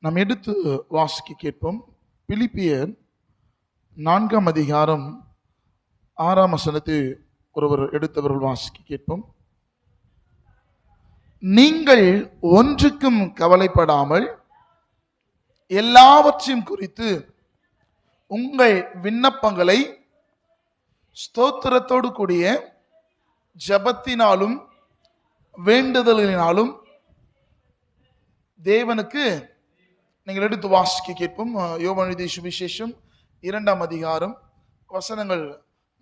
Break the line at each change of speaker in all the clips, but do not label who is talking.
நாம் எடுத்து வாசிக்க கேட்போம். பிலிப்பியர் 4 அதிகாரம் 6 வசனத்தை ஒருவர் எடுத்தவர்கள் வாசிக்க கேட்போம். நீங்கள் ஒன்றுக்கும் கவலைப்படாமல் எல்லாவற்றையும் குறித்து உங்கள் விண்ணப்பங்களை ஸ்தோத்திரத்தோடு கூடிய ஜெபத்தினாலும் வேண்டுதலினாலும் தேவனுக்கு நீங்கள் எடுத்து வாசிக்க கேட்போம். யோவான் எழுதிய சுவிசேஷம் 2 அதிகாரம் வசனங்கள்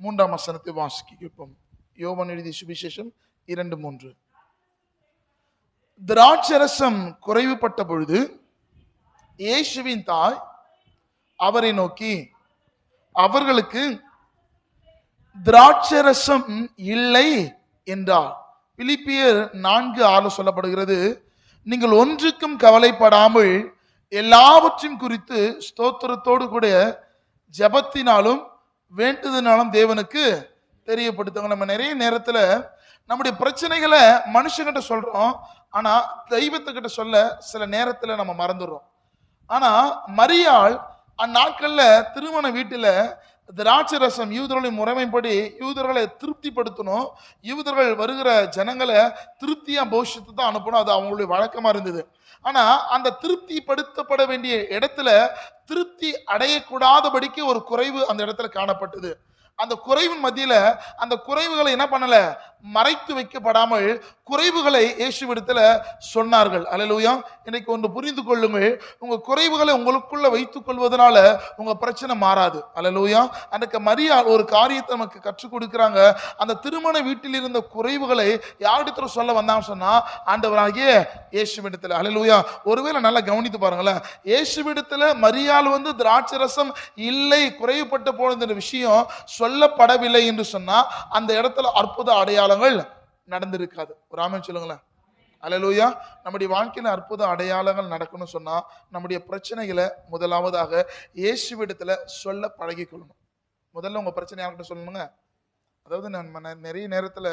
3 வசனத்தை வாசிக்க கேட்போம். யோவான் எழுதிய சுவிசேஷம் 2:3. திராட்சரசம் குறைவுபட்ட பொழுது இயேசுவின் தாய் அவரை நோக்கி, அவர்களுக்கு திராட்சரசம் இல்லை என்றார். பிலிப்பியர் 4:6 சொல்லப்படுகிறது, நீங்கள் ஒன்றுக்கும் கவலைப்படாமல் எல்லாவற்றையும் குறித்து ஸ்தோத்திரத்தோடு கூட ஜெபத்தினாலும் வேண்டுதனாலும் தேவனுக்கு தெரியப்படுத்துங்க. நம்ம நிறைய நேரத்துல நம்முடைய பிரச்சனைகளை மனுஷங்கிட்ட சொல்றோம், ஆனா தெய்வத்துக்கிட்ட சொல்ல சில நேரத்துல நம்ம மறந்துடுறோம். ஆனா மரியாள் அந்நாட்கள்ல திருமண வீட்டுல திராட்சரசம் யூதர்களின் முறைமைப்படி யூதர்களை திருப்திப்படுத்தணும், யூதர்கள் வருகிற ஜனங்களை திருப்தியா போஷித்து தான் அனுப்பணும், அது அவங்களுடைய வழக்கமா இருந்தது. ஆனா அந்த திருப்திப்படுத்தப்பட வேண்டிய இடத்துல திருப்தி அடையக்கூடாதபடிக்கு ஒரு குறைவு அந்த இடத்துல காணப்பட்டது. அந்த குறைவின் மத்தியில அந்த குறைவுகளை என்ன பண்ணல, மறைத்து வைக்கப்படாமல் குறைவுகளை இயேசுவிடத்துல சொன்னார்கள். அல்லேலூயா. இன்னைக்கு ஒன்று புரிந்து கொள்ளுங்கள், உங்க குறைவுகளை உங்களுக்குள்ள வைத்துக் கொள்வதனால உங்க பிரச்சனை மாறாது. அல்லேலூயா. அன்றைக்கு மரியா ஒரு காரியத்தை நமக்கு கற்றுக் கொடுக்கிறாங்க. அந்த திருமண வீட்டில் இருந்த குறைவுகளை யாரிடத்துல சொல்ல வந்தான்னு சொன்னா ஆண்டவராகிய இயேசுவிடத்துல. அல்லேலூயா. ஒருவேளை நல்லா கவனித்து பாருங்களேன், இயேசுவிடத்துல மரியாள் திராட்சரசம் இல்லை, குறைவுபட்டு போன விஷயம் சொல்லப்படவில்லை என்று சொன்னா அந்த இடத்துல அற்புத அடையாளங்கள் நடந்திருக்காது. ஒரு ஆமென் சொல்லுங்களேன். அல்லேலூயா. நம்முடைய வாழ்க்கையில அற்புத அடையாளங்கள் நடக்கணும்னு சொன்னா நம்முடைய பிரச்சனைகளை முதலாவதாக இயேசுவிடத்துல சொல்ல பழகிக்கொள்ளணும். முதல்ல உங்க பிரச்சனை யார்கிட்ட சொல்லணுங்க. அதாவது நம்ம நிறைய நேரத்துல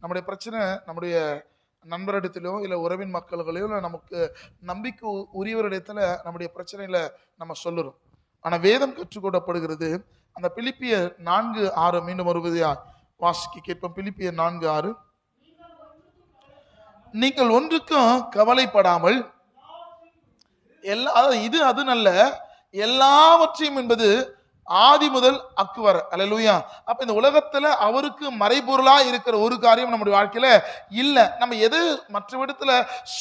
நம்முடைய பிரச்சனை நம்முடைய நண்பரிடத்திலோ இல்ல உறவின் மக்கள்களையோ இல்ல நமக்கு நம்பிக்கை உரியவரிடத்துல நம்முடைய பிரச்சனையில நம்ம சொல்லுறோம். ஆனா வேதம் கற்றுக்கொள்ளப்படுகிறது. அந்த பிலிப்பியர் 4:6 மீண்டும் வருவதையா வாசிக்க கேட்போம். பிலிப்பியர் 4:6. நீங்கள் ஒன்றுக்கும் கவலைப்படாமல் இது அது நல்ல எல்லாவற்றையும் என்பது ஆதி முதல் அக்கு வர. அல்லேலூயா. அப்ப இந்த உலகத்துல அவருக்கு மறைபொருளா இருக்கிற ஒரு காரியம் நம்முடைய வாழ்க்கையில இல்ல. நம்ம எது மற்ற இடத்துல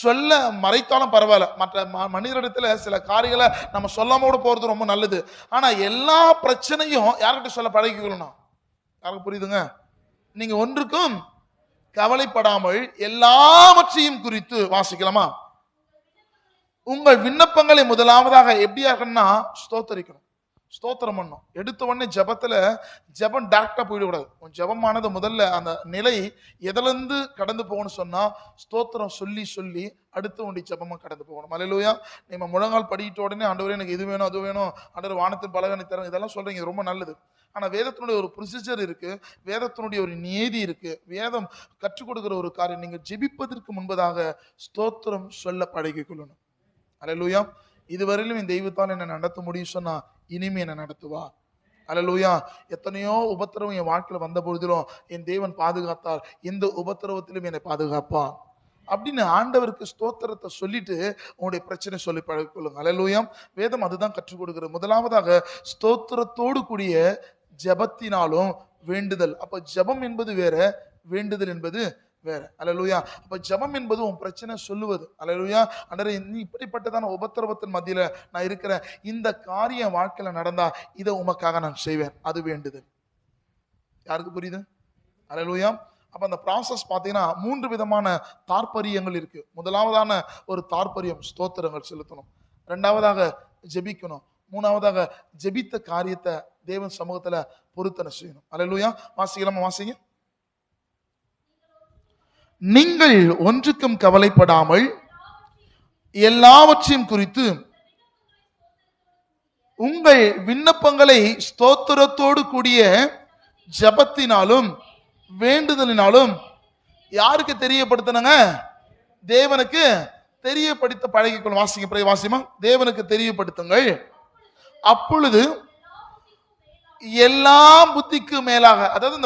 சொல்ல மறைத்தாலும் பரவாயில்ல, மற்ற மனிதரிடத்துல சில காரியங்களை நம்ம சொல்லாம கூட போறது ரொம்ப நல்லது. ஆனா எல்லா பிரச்சனையும் யார்கிட்ட சொல்ல பழகிக்கணும். யாருக்கு புரியுதுங்க? நீங்க ஒன்றுக்கும் கவலைப்படாமல் எல்லாவற்றையும் குறித்து வாசிக்கலாமா, உங்கள் விண்ணப்பங்களை முதலாவதாக எப்படியா இருக்கணும்னா ஸ்தோத்தரிக்கணும், ஸ்தோத்திரம் பண்ணும். எடுத்த உடனே ஜபத்துல ஜபம் டைரக்டா போயிடக்கூடாது. ஜபமானது முதல்ல அந்த நிலை எதிலிருந்து கடந்து போகணும்னு சொன்னா ஸ்தோத்திரம் சொல்லி சொல்லி அடுத்த ஒண்டி ஜபமா கடந்து போகணும். அல்லேலூயா. நீங்க முழங்கால் படிக்கிட்ட உடனே ஆண்டவரே எனக்கு இது வேணும் அது வேணும், ஆண்டவர் வானத்தின் பலகனை தரேன், இதெல்லாம் சொல்றீங்க, ரொம்ப நல்லது. ஆனா வேதத்தினுடைய ஒரு ப்ரொசீஜர் இருக்கு, வேதத்தினுடைய ஒரு நியதி இருக்கு. வேதம் கற்றுக் கொடுக்கிற ஒரு காரியம், நீங்க ஜெபிப்பதற்கு முன்பதாக ஸ்தோத்திரம் சொல்ல பழகிக் கொள்ளணும். அல்லேலூயா. இதுவரையிலும் என் தெய்வத்தால் என்ன நடத்த முடியும் சொன்னா இனிமே என்ன நடத்துவா. அல்லேலூயா. எத்தனையோ உபத்திரவம் என் வாழ்க்கையில வந்த பொழுதிலும் என் தேவன் பாதுகாத்தார், எந்த உபத்திரவத்திலும் என்னை பாதுகாப்பான் அப்படின்னு ஆண்டவருக்கு ஸ்தோத்திரத்தை சொல்லிட்டு உங்களுடைய பிரச்சனை சொல்லி பழகிக்கொள்ளுங்க. அல்லேலூயா. வேதம் அதுதான் கற்றுக் கொடுக்கிறது. முதலாவதாக ஸ்தோத்திரத்தோடு கூடிய ஜெபத்தினாலும் வேண்டுதல். அப்ப ஜெபம் என்பது வேற, வேண்டுதல் என்பது வேற. அல்லேலூயா. அப்ப ஜெபம் என்பது உன் பிரச்சனை சொல்லுவது. அல்லேலூயா. அன்றே நீ இப்படிப்பட்டதான உபத்திரவத்தின் மத்தியில நான் இருக்கிறேன், இந்த காரியம் வாழ்க்கையில நடந்தா இதை உமக்காக நான் செய்வேன், அது வேண்டுதல். யாருக்கு புரியுது? அல்லேலூயா. அப்ப அந்த ப்ராசஸ் பாத்தீங்கன்னா 3 விதமான தாற்பரியங்கள் இருக்கு. முதலாவதான ஒரு தாற்பரியம் ஸ்தோத்திரங்கள் செலுத்தணும், இரண்டாவதாக ஜெபிக்கணும், மூணாவதாக ஜெபித்த காரியத்தை தேவன் சமூகத்துல பொருத்தனை செய்யணும். அல்லேலூயா. வாசிக்கலாமா? வாசிங்க. நீங்கள் ஒன்றுக்கும் கவலைப்படாமல் எல்லாவற்றையும் குறித்து உங்கள் விண்ணப்பங்களை ஸ்தோத்திரத்தோடு கூடிய ஜெபத்தினாலும் வேண்டுதலினாலும் யாருக்கு தெரியப்படுத்தணுங்க? தேவனுக்கு தெரியப்படுத்த பழகிக்கொள்ளும். வாசிங்க, பிறகு வாசிமா. தேவனுக்கு தெரியப்படுத்துங்கள், அப்பொழுது எல்லா புத்திக்கு மேலாக, அதாவது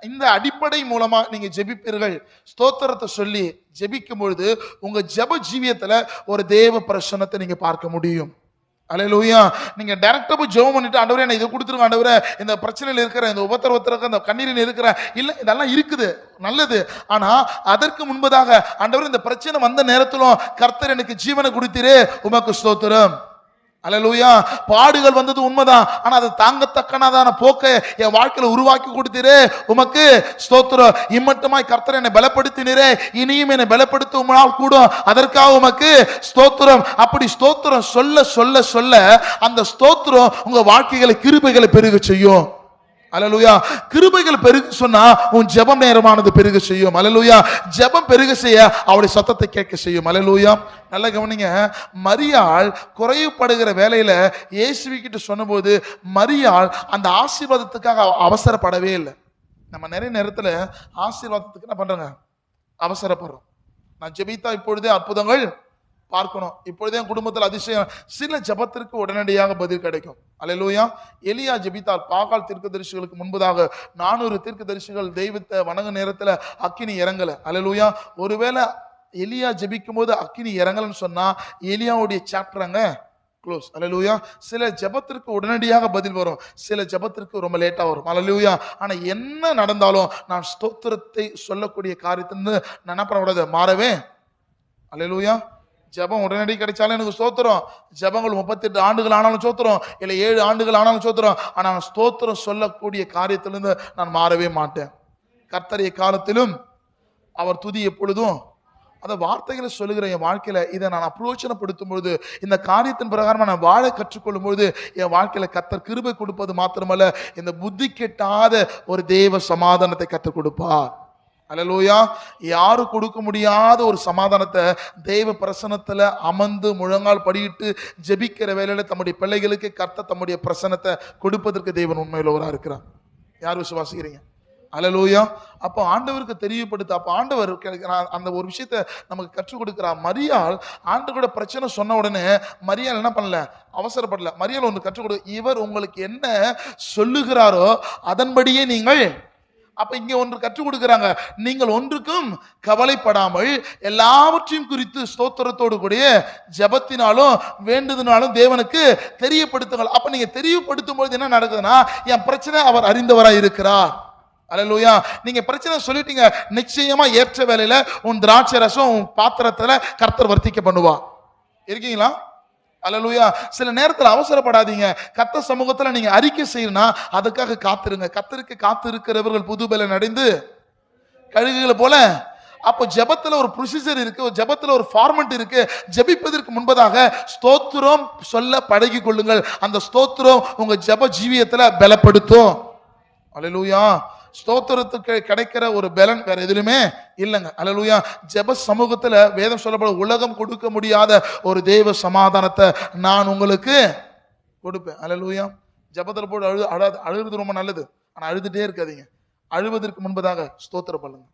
இந்த அடிப்படை மூலமா நீங்க ஜெபிப்பீர்கள். ஸ்தோத்திரத்தை சொல்லி ஜெபிக்கும் பொழுது உங்க ஜெப ஜீவியத்துல ஒரு தேவ பிரசன்னத்தை நீங்க பார்க்க முடியும். அல்லேலூயா. நீங்க டைரக்டா போய் ஜெபம் பண்ணிட்டு, ஆண்டவரே நான் இதை கொடுத்துருங்க, ஆண்டவரே இந்த பிரச்சனையில் இருக்கிற, இந்த உபத்திரவத்திற்கு, இந்த கண்ணீரில் இருக்கிற, இல்ல இதெல்லாம் இருக்குது நல்லது, ஆனா அதற்கு முன்பதாக ஆண்டவரே இந்த பிரச்சனை வந்த நேரத்திலும் கர்த்தர் எனக்கு ஜீவனை கொடுத்தீரே, உமக்கு ஸ்தோத்திரம். அல்லேலூயா. பாடுகள் வந்தது உண்மைதான், ஆனா அது தாங்கத்தக்கனதான போக்கை என் வாழ்க்கையில உருவாக்கி கொடுத்தீரே, உமக்கு ஸ்தோத்திரம். இம்மட்டுமாய் கர்த்தர் என்னை பலப்படுத்தினீரே, இனியும் என்னை பலப்படுத்த உம்மால் கூடும், அதற்காக உமக்கு ஸ்தோத்திரம். அப்படி ஸ்தோத்திரம் சொல்ல சொல்ல சொல்ல அந்த ஸ்தோத்திரம் உங்க வாழ்க்கைகளை கிருபைகளை பெருக செய்யும். அல்லேலூயா. கிருபைகள் பெருக சொன்னா உன் ஜெபம் நேரமானது பெருக செய்யும். அல்லேலூயா. ஜெபம் பெருக செய்ய அவருடைய சத்தத்தை கேட்க செய்யும். அல்லேலூயா. நல்ல கவனிங்க. மரியாள் குறைவுபடுகிற வேலையில இயேசுவிக்கிட்ட சொன்னபோது மரியாள் அந்த ஆசீர்வாதத்துக்காக அவசரப்படவே இல்லை. நம்ம நிறைய நேரத்துல ஆசீர்வாதத்துக்கு என்ன பண்றோங்க, அவசரப்படுறோம். நான் ஜெபித்தா இப்பொழுதே அற்புதங்கள் பார்க்கணும், இப்பொழுதே குடும்பத்தில் அதிசயம், சில ஜெபத்திற்கு உடனடியாக பதில் கிடைக்கும். அல்லேலூயா. எலியா ஜெபித்தார். பாகால் தீர்க்கதரிசிகளுக்கு முன்பதாக 400 தீர்க்கதரிசிகள் தெய்வத்தை வணங்க நேரத்துல அக்கினி இறங்கல. அல்லேலூயா. ஒருவேளை எலியா ஜெபிக்கும் போது அக்கினி இறங்கலன்னு சொன்னா எலியாவுடைய சாப்டர் க்ளோஸ். அல்லேலூயா. சில ஜெபத்திற்கு உடனடியாக பதில் வரும், சில ஜெபத்திற்கு ரொம்ப லேட்டா வரும். அல்லேலூயா. ஆனா என்ன நடந்தாலும் நான் ஸ்தோத்திரத்தை சொல்லக்கூடிய காரியத்திலிருந்து நான் என்ன பண்ணக்கூடாது, மாறவே. அல்லேலூயா. ஜெபம் உடனடி கிடைச்சாலும் எனக்கு ஸ்தோத்திரம். ஜெபங்கள் 38 ஆண்டுகள் ஆனாலும் ஸ்தோத்திரம், இல்ல 7 ஆண்டுகள் ஆனாலும் ஸ்தோத்திரம். ஆனா ஸ்தோத்திரம் சொல்லக்கூடிய காரியத்திலிருந்து நான் மாறவே மாட்டேன். கர்த்தருடைய காலத்திலும் அவர் துதி எப்பொழுதும். அந்த வார்த்தைகளை சொல்லுகிற என் வாழ்க்கையில இதை நான் அப்ரோச்சனப்படுத்தும் பொழுது, இந்த காரியத்தின் பிரகாரமா நான் வாழ கற்றுக்கொள்ளும் பொழுது என் வாழ்க்கையில கர்த்தர் கிருபை கொடுப்பது மாத்திரமல்ல, இந்த புத்தி கெட்டாத ஒரு தேவ சமாதானத்தை கற்றுக் கொடுப்பார். அல்லேலூயா. யாரு கொடுக்க முடியாத ஒரு சமாதானத்தை தேவ பிரசன்னத்துல அமர்ந்து முழங்கால் படியிட்டு ஜெபிக்கிற வேலையில தம்முடைய பிள்ளைகளுக்கு கர்த்தர் தம்முடைய பிரசன்னத்தை கொடுப்பதற்கு தேவன் உண்மையுள்ளவராக இருக்கிறார். யார் விசுவாசிக்கிறீங்க? அல்லேலூயா. அப்போ ஆண்டவருக்கு தெரியப்படுத்த, அப்போ ஆண்டவர் அந்த ஒரு விஷயத்தை நமக்கு கற்றுக் கொடுக்கிறார். மரியாள் ஆண்டவரோட பிரச்சனை சொன்ன உடனே மரியாள் என்ன பண்ணல, அவசரப்படல. மரியாள் ஒன்று கற்றுக் கொடு, இவர் உங்களுக்கு என்ன சொல்லுகிறாரோ அதன்படியே நீங்கள். அப்ப இங்க ஒன்று கற்றுக் கொடுக்கிறாங்க, நீங்கள் ஒன்றுக்கும் கவலைப்படாமல் எல்லாவற்றையும் குறித்து ஸ்தோத்திரத்தோடு கூடிய ஜெபத்தினாலும் வேண்டுதனாலும் தேவனுக்கு தெரியப்படுத்துங்கள். அப்ப நீங்க தெரியப்படுத்தும் பொழுது என்ன நடக்குதுன்னா, என் பிரச்சனை அவர் அறிந்தவராய் இருக்கிறார். அல்லேலூயா. நீங்க பிரச்சனை சொல்லிட்டீங்க, நிச்சயமா ஏற்ற வேலையில உன் திராட்சை ரசம் உன் பாத்திரத்துல கர்த்தர் வர்த்திக்க பண்ணுவா. இருக்கீங்களா? அல்லேலூயா. சில நேரத்தில் அவசரப்படாதீங்க. கர்த்தர் சமூகத்துல நீங்க அறிக்கை செய்யணும்னா அதுக்காக காத்திருங்க. கர்த்தருக்கு காத்து இருக்கிறவர்கள் புது பலன் அடைந்து கழுகுகளை போல. அப்போ ஜெபத்துல ஒரு ப்ரொசீஜர் இருக்கு, ஜெபத்துல ஒரு ஃபார்மெட் இருக்கு. ஜெபிப்பதற்கு முன்பதாக ஸ்தோத்திரம் சொல்ல பழகி கொள்ளுங்கள். அந்த ஸ்தோத்திரம் உங்க ஜெப ஜீவியத்துல பலப்படுத்தும். அல்லேலூயா. ஸ்தோத்திரத்துக்கு கிடைக்கிற ஒரு பலன் வேற எதிலுமே இல்லைங்க. அல்லேலூயா. ஜெப சமூகத்துல வேதம் சொல்லப்பட உலகம் கொடுக்க முடியாத ஒரு தேவ சமாதானத்தை நான் உங்களுக்கு கொடுப்பேன். அல்லேலூயா. ஜெபத்துல போட்டு அழுகிறது ரொம்ப நல்லது, ஆனா அழுதுட்டே இருக்காதீங்க. அழுவதற்கு முன்பதாக ஸ்தோத்திரம் பண்ணுங்க.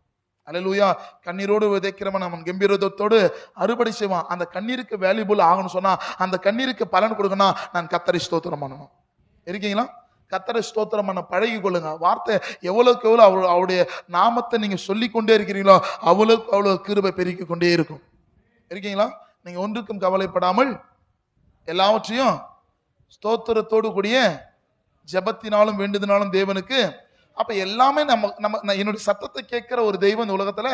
அல்லேலூயா. கண்ணீரோடு விதைக்கிறவன் அவன் கம்பீரத்தோடு அறுவடை செய்வான். அந்த கண்ணீருக்கு வேல்யூபிள் ஆகணும்னு சொன்னா, அந்த கண்ணீருக்கு பலன் கொடுக்கணும், நான் கர்த்தரை ஸ்தோத்திரம் பண்ணணும். இருக்கீங்களா? கர்த்தரை ஸ்தோத்திரம் பண்ண பழகி கொள்ளுங்க. வார்த்தை எவ்வளவுக்கு எவ்வளவு அவருடைய நாமத்தை நீங்க சொல்லிக் கொண்டே இருக்கிறீங்களோ அவ்வளவுக்கு அவ்வளவு கிருபை பெருக்கிக் கொண்டே இருக்கும். இருக்கீங்களா? நீங்க ஒன்றுக்கும் கவலைப்படாமல் எல்லாவற்றையும் ஸ்தோத்திரத்தோடு கூடிய ஜெபத்தினாலும் வேண்டுதனாலும் தேவனுக்கு. அப்ப எல்லாமே நம்ம என்னுடைய சத்தத்தை கேட்கிற ஒரு தெய்வம் இந்த உலகத்துல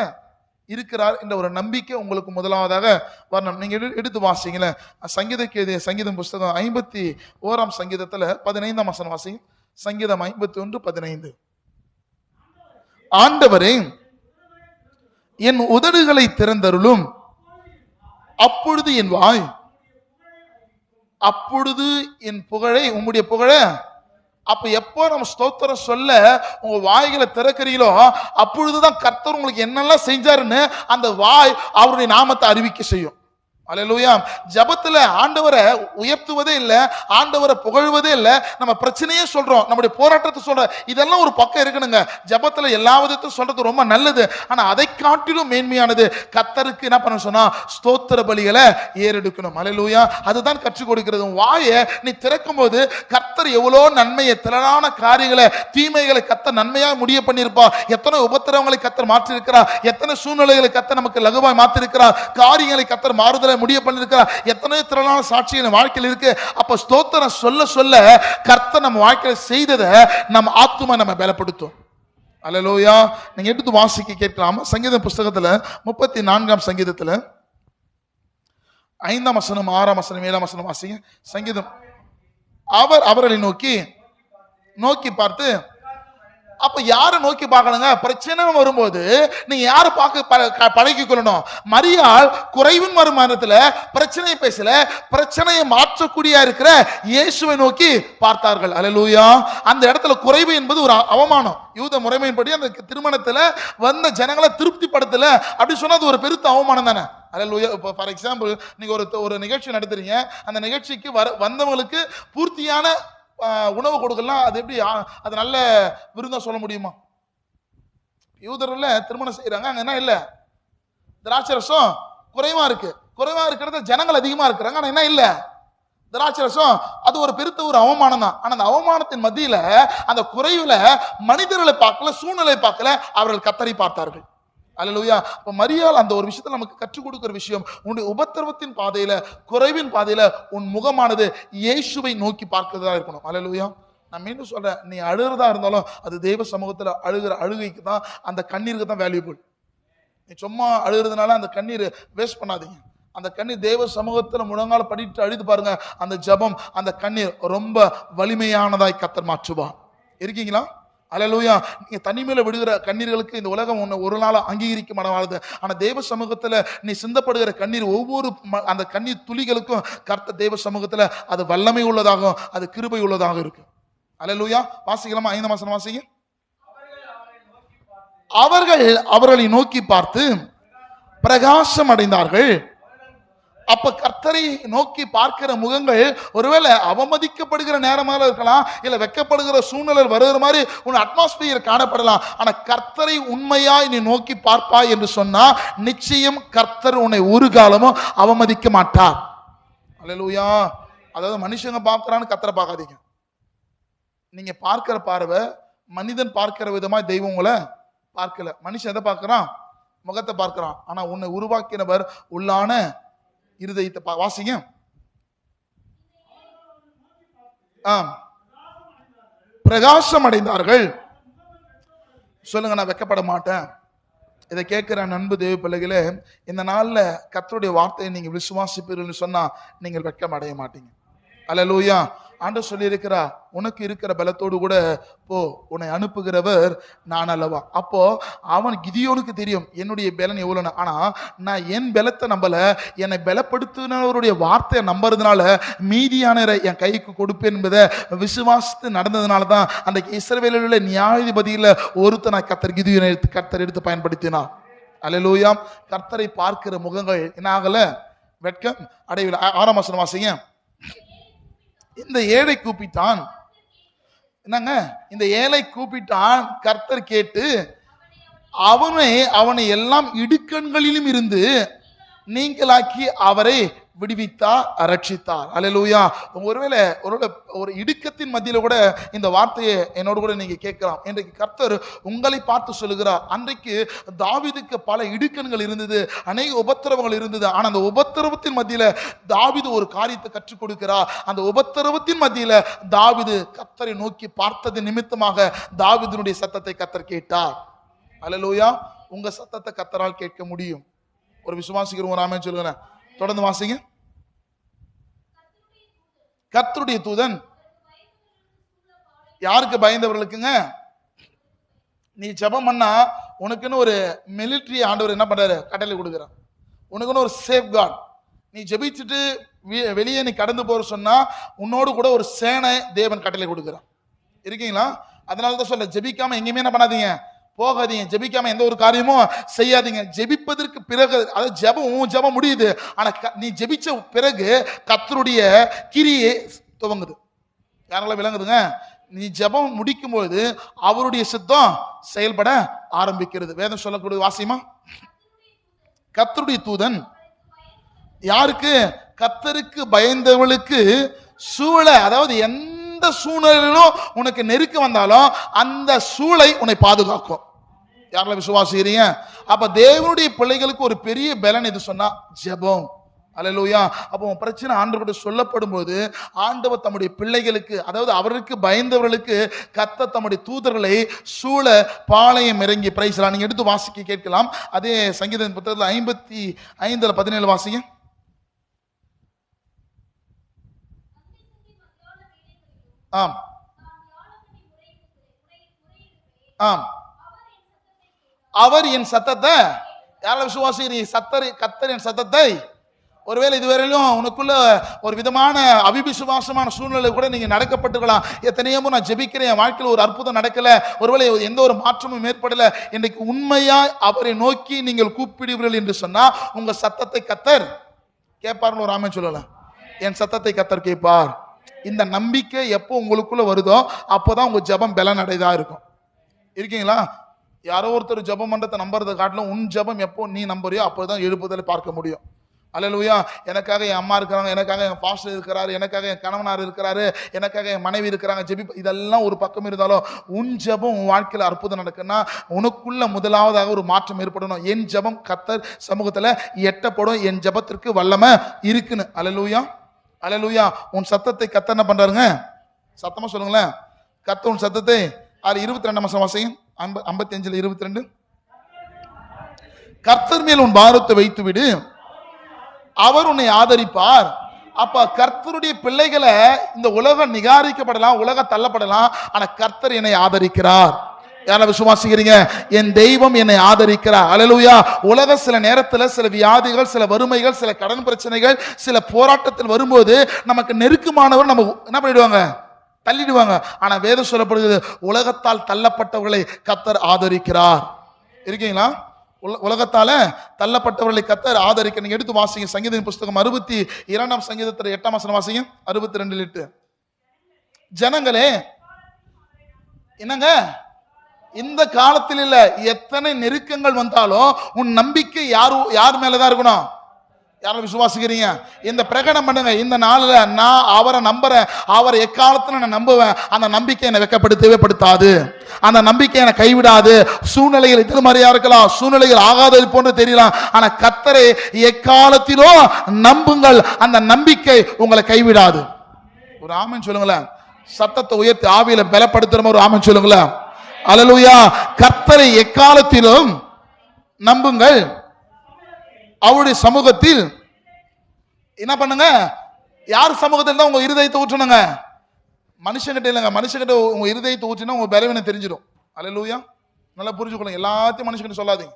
இருக்கிறார் என்ற ஒரு நம்பிக்கை உங்களுக்கு முதலாவதாக வரணும். நீங்க எடுத்து வாசிங்களேன். சங்கீதம் புஸ்தகம் 51 சங்கீதத்துல 15 வசனம் வாசிங்க. சங்கீதம் 51:15. ஆண்டவரே என் உதடுகளை திறந்தருளும், அப்பொழுது என் வாய், அப்பொழுது என் புகழை, உம்முடைய புகழ. அப்ப எப்போ நம்ம ஸ்தோத்திரம் சொல்ல உங்க வாய்களை திறக்கிறீங்களோ அப்பொழுதுதான் கர்த்தர் உங்களுக்கு என்னெல்லாம் செஞ்சாருன்னு அந்த வாய் அவருடைய நாமத்தை அறிவிக்க செய்யும். அல்லேலூயா. ஜபத்துல ஆண்டவரை உயர்த்துவதே இல்ல, ஆண்டவரை புகழ்வதே இல்ல, நம்ம பிரச்சனையே சொல்றோம், நம்முடைய போராட்டத்தை சொல்றோம். இதெல்லாம் ஒரு பக்கம் இருக்கணுங்க. ஜபத்துல எல்லா விதத்தையும் சொல்றது ரொம்ப நல்லது. ஆனா அதை காட்டிலும் மேன்மையானது கர்த்தருக்கு என்ன பண்ண சொன்னா ஸ்தோத்திர பலிகளை ஏறெடுக்கணும். அல்லேலூயா. அதுதான் கற்றுக் கொடுக்கிறது. வாயை நீ திறக்கும் போது கர்த்தர் எவ்வளோ நன்மையை, திரளான காரியங்களை, தீமைகளை கர்த்தர் நன்மையாக முடிய பண்ணியிருப்பா. எத்தனை உபத்திரவங்களை கர்த்தர் மாற்றி இருக்கிறார், எத்தனை சூழ்நிலைகளை கர்த்தர் நமக்கு லகுவாய் மாற்றி இருக்கிறார், காரியங்களை கர்த்தர் மாறுதலை முடிய பண்ணிருக்கிறார், எத்தனையோ திரளான சாட்சிகள் வாழ்க்கையில் இருக்கு. அப்ப ஸ்தோத்திரம் சொல்ல சொல்ல கர்த்தர் நம்ம வாழ்க்கையில செய்ததை நம்ம ஆத்துமா நம்ம பலப்படுத்தும். அல்லேலூயா. நீங்க எடுத்து வாசிக்க கேட்கலாம். சங்கீத புஸ்தகத்துல 34ஆம் சங்கீதத்துல 5ஆம் வசனம், 6ஆம் வசனம், 7ஆம் வசனம் வாசிங்க. சங்கீதம். அவர் அவர்களை நோக்கி பார்த்து, அப்ப யாரை நோக்கி பார்க்கணுங்க? பிரச்சனை வரும்போது நீங்க யாரை பார்க்க பழகி கொள்ளணும்? மரியாள் குறைவின் வரும் நேரத்துல பிரச்சனையை பேசல, பிரச்சனையை மாற்றக்கூடிய இருக்கிற இயேசுவை நோக்கி பார்த்தார்கள். அல்லேலூயா. அந்த இடத்துல குறைவு என்பது ஒரு அவமானம். யூத முறைமையின்படி அந்த திருமணத்துல வந்த ஜனங்களை திருப்திப்படுத்தல அப்படி சொன்னா அது ஒரு பெருத்த அவமானம் தானே. அல்லேலூயா. இப்போ ஃபார் எக்ஸாம்பிள் நீங்க ஒரு நிகழ்ச்சி நடத்துறீங்க, அந்த நிகழ்ச்சிக்கு வந்தவங்களுக்கு பூர்த்தியான உணவு கொடுக்கலாம், அது எப்படி அது நல்ல விருந்தா சொல்ல முடியுமா? யூதர்ல திருமணம் செய்யறாங்க, அங்க என்ன இல்ல, திராட்சை ரசம் குறைவா இருக்கு. குறைவா இருக்கிறது ஜனங்கள் அதிகமா இருக்கிறாங்க, ஆனா என்ன இல்ல, திராட்சை ரசம். அது ஒரு பெருத்த ஒரு அவமானம் தான். ஆனா அந்த அவமானத்தின் மத்தியில அந்த குறைவுல மனிதர்களை பார்க்கல, சூழ்நிலை பார்க்கல, அவர்கள் கர்த்தரை பார்த்தார்கள். அல்லேலூயா. அப்ப மரியாள் அந்த ஒரு விஷயத்துல நமக்கு கற்றுக் கொடுக்கிற விஷயம், உன்னுடைய உபத்திரவத்தின் பாதையில, குறைவின் பாதையில உன் முகமானது இயேசுவை நோக்கி பார்க்கிறதா இருக்கணும். அல்லேலூயா. நான் மீண்டும் சொல்றேன், நீ அழுகிறதா இருந்தாலும் அது தெய்வ சமூகத்துல அழுகிற அழுகைக்கு தான், அந்த கண்ணீருக்கு தான் வேல்யூபிள். நீ சும்மா அழுகிறதுனால அந்த கண்ணீர் வேஸ்ட் பண்ணாதீங்க. அந்த கண்ணீர் தேவ சமூகத்துல முழங்கால படிட்டு அழுது பாருங்க, அந்த ஜபம், அந்த கண்ணீர் ரொம்ப வலிமையானதாய் கர்த்தர் மாற்றுவா. இருக்கீங்களா? அல்லேலூயா. நீங்க தனிமையில விடுகிற கண்ணீர்களுக்கு இந்த உலகம் ஒரு நாள் அங்கீகரிக்க மாட்டாது. ஆனா தேவ சமூகத்துல நீ சிந்தப்படுகிற கண்ணீர், ஒவ்வொரு அந்த கண்ணீர் துளிகளுக்கும் கர்த்தர் தேவ சமூகத்துல அது வல்லமை உள்ளதாகும், அது கிருபை உள்ளதாக இருக்கு. அல்லேலூயா. வாசிக்கலாமா? 5ஆம் வசனம் வாசிங்க. அவர்கள் அவர்களை நோக்கி பார்த்து பிரகாசம் அடைந்தார்கள். அப்ப கர்த்தரை நோக்கி பார்க்கிற முகங்கள் ஒருவேளை அவமதிக்கப்படுகிற நேரமாக இருக்கலாம், இல்ல வெக்கப்படுகிற சூழ்நிலை வருகிற மாதிரி உன் அட்மாஸ்பியர் காணப்படலாம். ஆனா கர்த்தரை உண்மையாய் நீ நோக்கி பார்ப்பாய் என்று சொன்னா நிச்சயம் கர்த்தர் உன்னை ஒரு காலமும் அவமதிக்க மாட்டார். அல்லேலூயா. அதாவது மனுஷங்க பார்க்கறான்னு கர்த்தரை பார்க்காதீங்க. நீங்க பார்க்கிற பார்வை மனிதன் பார்க்கிற விதமா தெய்வம் உங்களை பார்க்கல. மனுஷன் எதை பார்க்கிறான்? முகத்தை பார்க்கிறான். ஆனா உன்னை உருவாக்கினவர் உள்ளான இருதயத்தை வாசிங்க. பிரகாசம் அடைந்தார்கள். சொல்லுங்க, நான் வெக்கப்பட மாட்டேன். இதை கேட்கிற அன்பு தேவ பிள்ளைகளே, இந்த நாள்ல கர்த்தருடைய வார்த்தையை நீங்க விசுவாசிப்பீர்கள் சொன்னா நீங்கள் வெட்கம் அடைய மாட்டீங்க. அல்லேலூயா. ஆண்டவர் சொல்லி இருக்கிறா, உனக்கு இருக்கிற பலத்தோடு கூட போ, உன்னை அனுப்புகிறவர் நான் அல்லவா. அப்போ அவன் கிதியோனுக்கு தெரியும் என்னுடைய பலன் எவ்வளவு. ஆனா நான் என் பலத்தை நம்பல, என்னை பலப்படுத்தினவருடைய வார்த்தையை நம்புறதுனால மீதியானரை என் கைக்கு கொடுப்பேன் என்பதை விசுவாசித்து நடந்ததுனால தான் அந்த இஸ்ரவேலில் உள்ள நியாயாதிபதியில ஒருத்தனை கர்த்தர் எடுத்து பயன்படுத்தினார். அல்லேலூயா. கர்த்தரை பார்க்கிற முகங்கள் என்ன ஆகல? வெட்கம் அடையவில்லை. 6ஆம் வசனம் வாசிங்க. இந்த ஏழை கூப்பிட்டான். என்னங்க? இந்த ஏழை கூப்பிட்டான். கர்த்தர் கேட்டு அவனை எல்லாம் இடுக்கண்களிலும் இருந்து நீங்களாக்கி அவரை விடுவித்தார், ரட்சித்தார். அல்லேலூயா. ஒருவேளை ஒரு இடுக்கத்தின் மத்தியில கூட இந்த வார்த்தையை என்னோடு கூட நீங்க கேட்கலாம். இன்றைக்கு கர்த்தர் உங்களை பார்த்து சொல்லுகிறார். அன்றைக்கு தாவீதுக்கு பல இடுக்கண்கள் இருந்தது, அநேக உபத்திரவங்கள் இருந்தது. ஆனா அந்த உபத்திரவத்தின் மத்தியில தாவீது ஒரு காரியத்தை கற்றுக் கொடுக்கிறார். அந்த உபத்திரவத்தின் மத்தியில தாவீது கர்த்தரை நோக்கி பார்த்தது நிமித்தமாக தாவீதுனுடைய சத்தத்தை கர்த்தர் கேட்டார். அல்லேலூயா. உங்க சத்தத்தை கர்த்தரால் கேட்க முடியும். ஒரு விசுவாசிக்கிறவங்க ஒரு ஆமென் சொல்லுங்க. தொடர்ந்து வாசிங்க. கர்த்தருடைய தூதன் யாருக்கு பயந்தவர்களுக்குங்க? நீ ஜெபம் பண்ணா உனக்குன்னு ஒரு மிலிட்டரி ஆண்டவர் என்ன பண்றாரு? கட்டளை கொடுக்கிறார். உனக்குன்னு ஒரு சேஃப் கார்டு. நீ ஜெபிச்சுட்டு வெளியே நீ கடந்து போற சொன்னா உன்னோடு கூட ஒரு சேனை தேவன் கட்டளை கொடுக்கிறார். இருக்கீங்களா? அதனால தான் சொல்ல, ஜெபிக்காம எங்கேயுமே என்ன பண்ணாதீங்க, போகாதீங்க. ஜெபிக்காம எந்த ஒரு காரியமும் செய்யாதீங்க. ஜெபிப்பதற்கு பிறகு, அதாவது ஜெபம் முடியுது, ஆனா நீ ஜெபிச்ச பிறகு கர்த்தருடைய கிரியை துவங்குது. யாரெல்லாம் விளங்குதுங்க? நீ ஜெபம் முடிக்கும் பொழுது அவருடைய சித்தம் செயல்பட ஆரம்பிக்கிறது. வேதம் சொல்லக்கூடிய வாசியமா, கர்த்தருடைய தூதன் யாருக்கு? கர்த்தருக்கு பயந்தவளுக்கு சூழ, அதாவது எந்த சூழ்நிலையிலும் உனக்கு நெருக்க வந்தாலும் அந்த சூளை உன்னை பாதுகாக்கும். யாரெல்லாம் விசுவாசிக்கிறீங்க? அப்ப தேவனுடைய பிள்ளைகளுக்கு ஒரு பெரிய பலன் எது சொன்னா ஜெபம். அல்லேலூயா. அப்போ பிரச்சனை ஆண்டவர்கிட்ட சொல்லப்படும் போது ஆண்டவர் தம்முடைய பிள்ளைகளுக்கு, அதாவது அவருக்கு பயந்தவர்களுக்கு கர்த்தர் தம்முடைய தூதர்களை சூழ பாளையம் இறங்கி பிரைஸ்லாம். நீங்க எடுத்து வாசிக்க கேட்கலாம். அதே சங்கீத புத்தகத்தில் 55:17 வாசிங்க. ஆம் ஆம், அவர் என் சத்தத்தை, யாரால விசுவாசிக்கிறீங்க? கர்த்தர் என் சத்தத்தை. ஒருவேளை இதுவரையிலும் உனக்குள்ள ஒரு விதமான அவிசுவாசமான சூழ்நிலை கூட நீங்க நடக்கப்பட்டுக்கலாம். எத்தனையோ நான் ஜெபிக்கிறேன், என் வாழ்க்கையில் ஒரு அற்புதம் நடக்கல, ஒருவேளை எந்த ஒரு மாற்றமும் ஏற்படல. இன்னைக்கு உண்மையா அவரை நோக்கி நீங்கள் கூப்பிடுவீர்கள் என்று சொன்னா உங்க சத்தத்தை கர்த்தர் கேட்பார்னு ஒரு ஆமென் சொல்லலாம். என் சத்தத்தை கர்த்தர் கேட்பார். இந்த நம்பிக்கை எப்போ உங்களுக்குள்ள வருதோ அப்போதான் உங்க ஜெபம் பலன் அடைதா இருக்கும். இருக்கீங்களா? யாரோ ஒருத்தர் ஜெபம் பண்றதை நம்புறதை காட்டிலும் உன் ஜெபம் எப்போ நீ நம்புறியோ அப்போதான் எழுப்புதலை பார்க்க முடியும். அல்லேலூயா. எனக்காக என் அம்மா இருக்கிறாங்க, எனக்காக என் பாஸ்டர் இருக்கிறாரு, எனக்காக என் கணவனார் இருக்கிறாரு, எனக்காக என் மனைவி இருக்கிறாங்க, இதெல்லாம் ஒரு பக்கம் இருந்தாலும் உன் ஜெபம் உன் வாழ்க்கையில் அற்புதம் நடக்குன்னா உனக்குள்ள முதலாவதாக ஒரு மாற்றம் ஏற்படணும். என் ஜெபம் கர்த்தர் சமூகத்தில் எட்டப்படும், என் ஜெபத்திற்கு வல்லமை இருக்குன்னு. அல்லேலூயா அல்லேலூயா. உன் சத்தத்தை கர்த்தர் என்ன பண்றாருங்க? சத்தமா சொல்லுங்களேன். கர்த்தர் உன் சத்தத்தை 22 வாசியும் 55:22. கர்த்தர் மேல் உன் பாரத்தை வைத்து விடு, அவர் உன்னை ஆதரிப்பார். அப்ப கர்த்தருடைய பிள்ளைகளை இந்த உலகம் நிகாரிக்கப்படலாம், உலகம் தள்ளப்படலாம், ஆனா கர்த்தர் என்னை ஆதரிக்கிறார். யாரை விசுவாசிக்கிறீங்க? என் தெய்வம் என்னை ஆதரிக்கிறார். அல்லேலூயா. உலக சில நேரத்தில் சில வியாதிகள், சில வறுமைகள், சில கடன் பிரச்சனைகள், சில போராட்டத்தில் வரும்போது நமக்கு நெருக்கமானவர் நம்ம என்ன பண்ணிடுவாங்க? தள்ளிடுவாங்க. ஆனா வேதம் சொல்லப்படுகிறது உலகத்தால் தள்ளப்பட்டவர்களை கர்த்தர் ஆதரிக்கிறார். இருக்கீங்களா? உலகத்தால தள்ளப்பட்டவர்களை கர்த்தர் ஆதரிக்க. நீங்க எடுத்து வாசிங்க சங்கீத புஸ்தகம் 62 சங்கீதத்தில் 8 வாசிங்க. 62:8. ஜனங்களே, என்னங்க, இந்த காலத்தில் இல்ல, எத்தனை நெருக்கங்கள் வந்தாலும் உன் நம்பிக்கை யார் மேலதான் இருக்கணும்? யாரும் விசுவாசிக்கிறீங்க? இந்த பிரகடனம் பண்ணுங்க. இந்த நாள்ல நான் அவரை நம்புறேன், அவரை எக்காலத்துல நான் நம்புவேன். அந்த நம்பிக்கை என்னை வெட்கப்படுத்தவே படுத்தாது, அந்த நம்பிக்கை என்னை கைவிடாது. சூழ்நிலைகள் எதிர்மறையா இருக்கலாம், சூழ்நிலைகள் ஆகாதது போன்று தெரியலாம், ஆனா கர்த்தரை எக்காலத்திலும் நம்புங்கள், அந்த நம்பிக்கை உங்களை கைவிடாது. ஒரு ஆமென் சொல்லுங்களேன். சத்தத்தை உயர்த்தி ஆவியில பலப்படுத்துற ஒரு ஆமென் சொல்லுங்களேன். அல்லேலூயா. கர்த்தரை எக்காலத்திலும் நம்புங்கள், அவருடைய சமூகத்தில் என்ன பண்ணுங்க? யார் சமூகத்தில் தான் உங்க இருதயத்தை ஊற்றணுங்க? மனுஷங்கிட்ட இல்லைங்க. மனுஷங்கிட்ட உங்க இருதயத்தை ஊற்றினா உங்க பலவீனம் தெரிஞ்சிடும். அல்லேலூயா. நல்லா புரிஞ்சுக்கணும். எல்லாத்தையும் மனுஷங்கிட்ட சொல்லாதீங்க.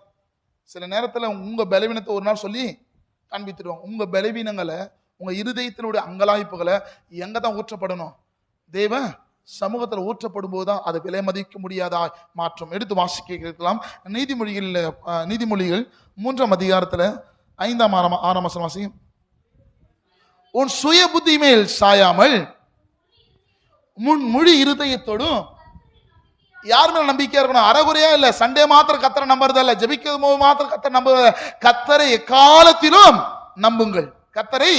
சில நேரத்தில் உங்க பலவீனத்தை ஒரு நாள் சொல்லி காண்பித்துடுவாங்க. உங்க பலவீனங்களை, உங்க இருதயத்தினுடைய அங்கலாய்ப்புகளை எங்க தான் ஊற்றப்படணும்? தேவ சமூகத்தில் ஊற்றப்படும் போதுதான் அதை விலை மதிக்க முடியாதா மாற்றம். எடுத்து வாசிக்க கேட்கலாம். நீதிமொழிகள் 3 அதிகாரத்தில் 5-6 வாசியும். உன் சுய புத்தி மேல் சாயாமல் முன் முழு இருதயத்தோடும் யார் மேல நம்பிக்கையா இருக்கணும்? அறகுறையா இல்ல, சண்டே மாத்திரம் கர்த்தரை நம்புறதா இல்ல, ஜெபிக்கிறது போது மாத்திரம் கர்த்தரை நம்புறத, கர்த்தரை எக்காலத்திலும் நம்புங்கள். கர்த்தரை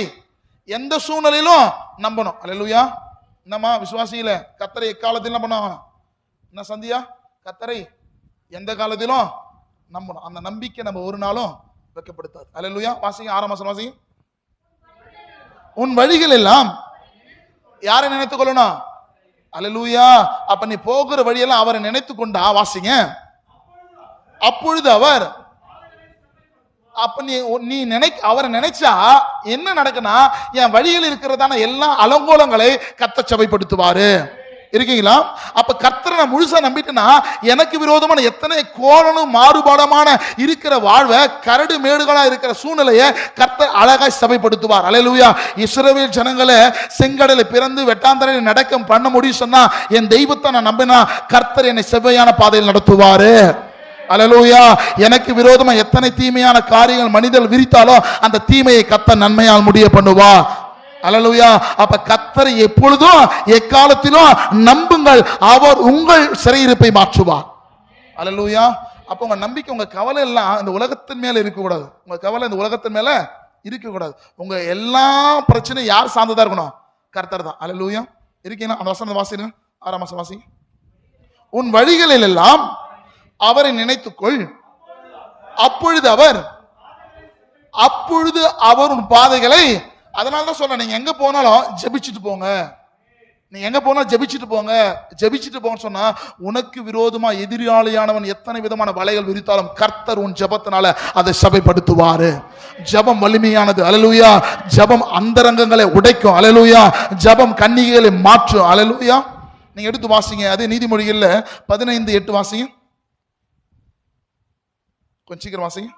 எந்த சூழ்நிலையிலும் நம்பணும். அல்லேலூயா. என்னம்மா விசுவாசியில கர்த்தரை எக்காலத்திலும் நம்பணும். என்ன சந்தியா? கர்த்தரை எந்த காலத்திலும் நம்பணும். அந்த நம்பிக்கை நம்ம ஒரு நாளும் வெட்கப்படுத்தாது. அல்லேலூயா. வாசிங்க 6 வாசிங்க. உன் வழிகள் எல்லாம் யாரை நினைத்துக் கொள்ளணும்? அல்லேலூயா. அப்ப நீ போகிற வழியெல்லாம் அவரை நினைத்து கொண்டா வாசிங்க. அப்பொழுது அவர், அப்ப நீ அவரை நினைச்சா என்ன நடக்குன்னா, என் வழியில் இருக்கிறதான எல்லா அலங்கோலங்களை கர்த்தர் செவைப்படுத்துவாரு. இருக்கீங்களா? அப்ப கர்த்தரை நான் முழுசா நம்பிட்டேன்னா எனக்கு விரோதமான எத்தனை கோணலும் மாறுபாடமான இருக்கிற வாழ்வை, கரடு மேடுகளா இருக்கிற சூழ்நிலையை கர்த்தர் அழகாய் சபைப்படுத்துவார். அல்லேலூயா. இஸ்ரவேல் ஜனங்களை செங்கடலை பிறந்து வெட்டாந்தரையில் நடக்க பண்ண முடியும் சொன்னா, என் தெய்வத்தை நான் நம்பினா கர்த்தர் என்னை செவ்வையான பாதையில் நடத்துவாரு. அல்லேலூயா. எனக்கு விரோதமா எத்தனை தீமையான காரியங்கள் மனிதர்கள் விரித்தாலும் அந்த தீமையை கர்த்தர் நன்மையால் முடிய பண்ணுவார். அல்லேலூயா. அப்ப கர்த்தரை எப்பொழுதும் எக்காலத்திலும் நம்புங்கள், அவர் உங்கள் சிறையிருப்பை மாற்றுவார். அல்லேலூயா. அப்ப உங்க நம்பிக்கை, உங்க கவலை எல்லாம் இந்த உலகத்தின் மேல இருக்கக்கூடாது. உங்க கவலை இந்த உலகத்தின் மேல இருக்கக்கூடாது. உங்க எல்லா பிரச்சனையும் யார் சார்ந்ததா இருக்கணும்? கர்த்தர் தான். அல்லேலூயா. இருக்கீங்களா? அந்த வசனம் வாசிங்க, 6ஆம் வசனம் வாசிங்க. உன் வழிகளில் எல்லாம் அவரை நினைத்துக்கொள், அப்பொழுது அவர் உன் பாதைகளை. அதனாலதான் சொல்ல, நீங்க எங்க போனாலும் ஜெபிச்சுட்டு போங்க. நீங்க எங்க போனாலும் ஜெபிச்சுட்டு போங்க. ஜெபிச்சுட்டு போங்கன்னு சொன்னா, உனக்கு விரோதமா எதிராளியானவன் எத்தனை விதமான வலைகள் விரித்தாலும் கர்த்தர் உன் ஜெபத்தினால அதை சபைப்படுத்துவாரு. ஜெபம் வலிமையானது. அல்லேலூயா. ஜெபம் அந்தரங்கங்களை உடைக்கும். அல்லேலூயா. ஜெபம் கன்னிகைகளை மாற்றும். அல்லேலூயா. நீங்க எடுத்து வாசிங்க, அது நீதிமொழிகள்ல 15:8 வாசிங்க. கொஞ்சம் சீக்கிரம் வாசிங்க.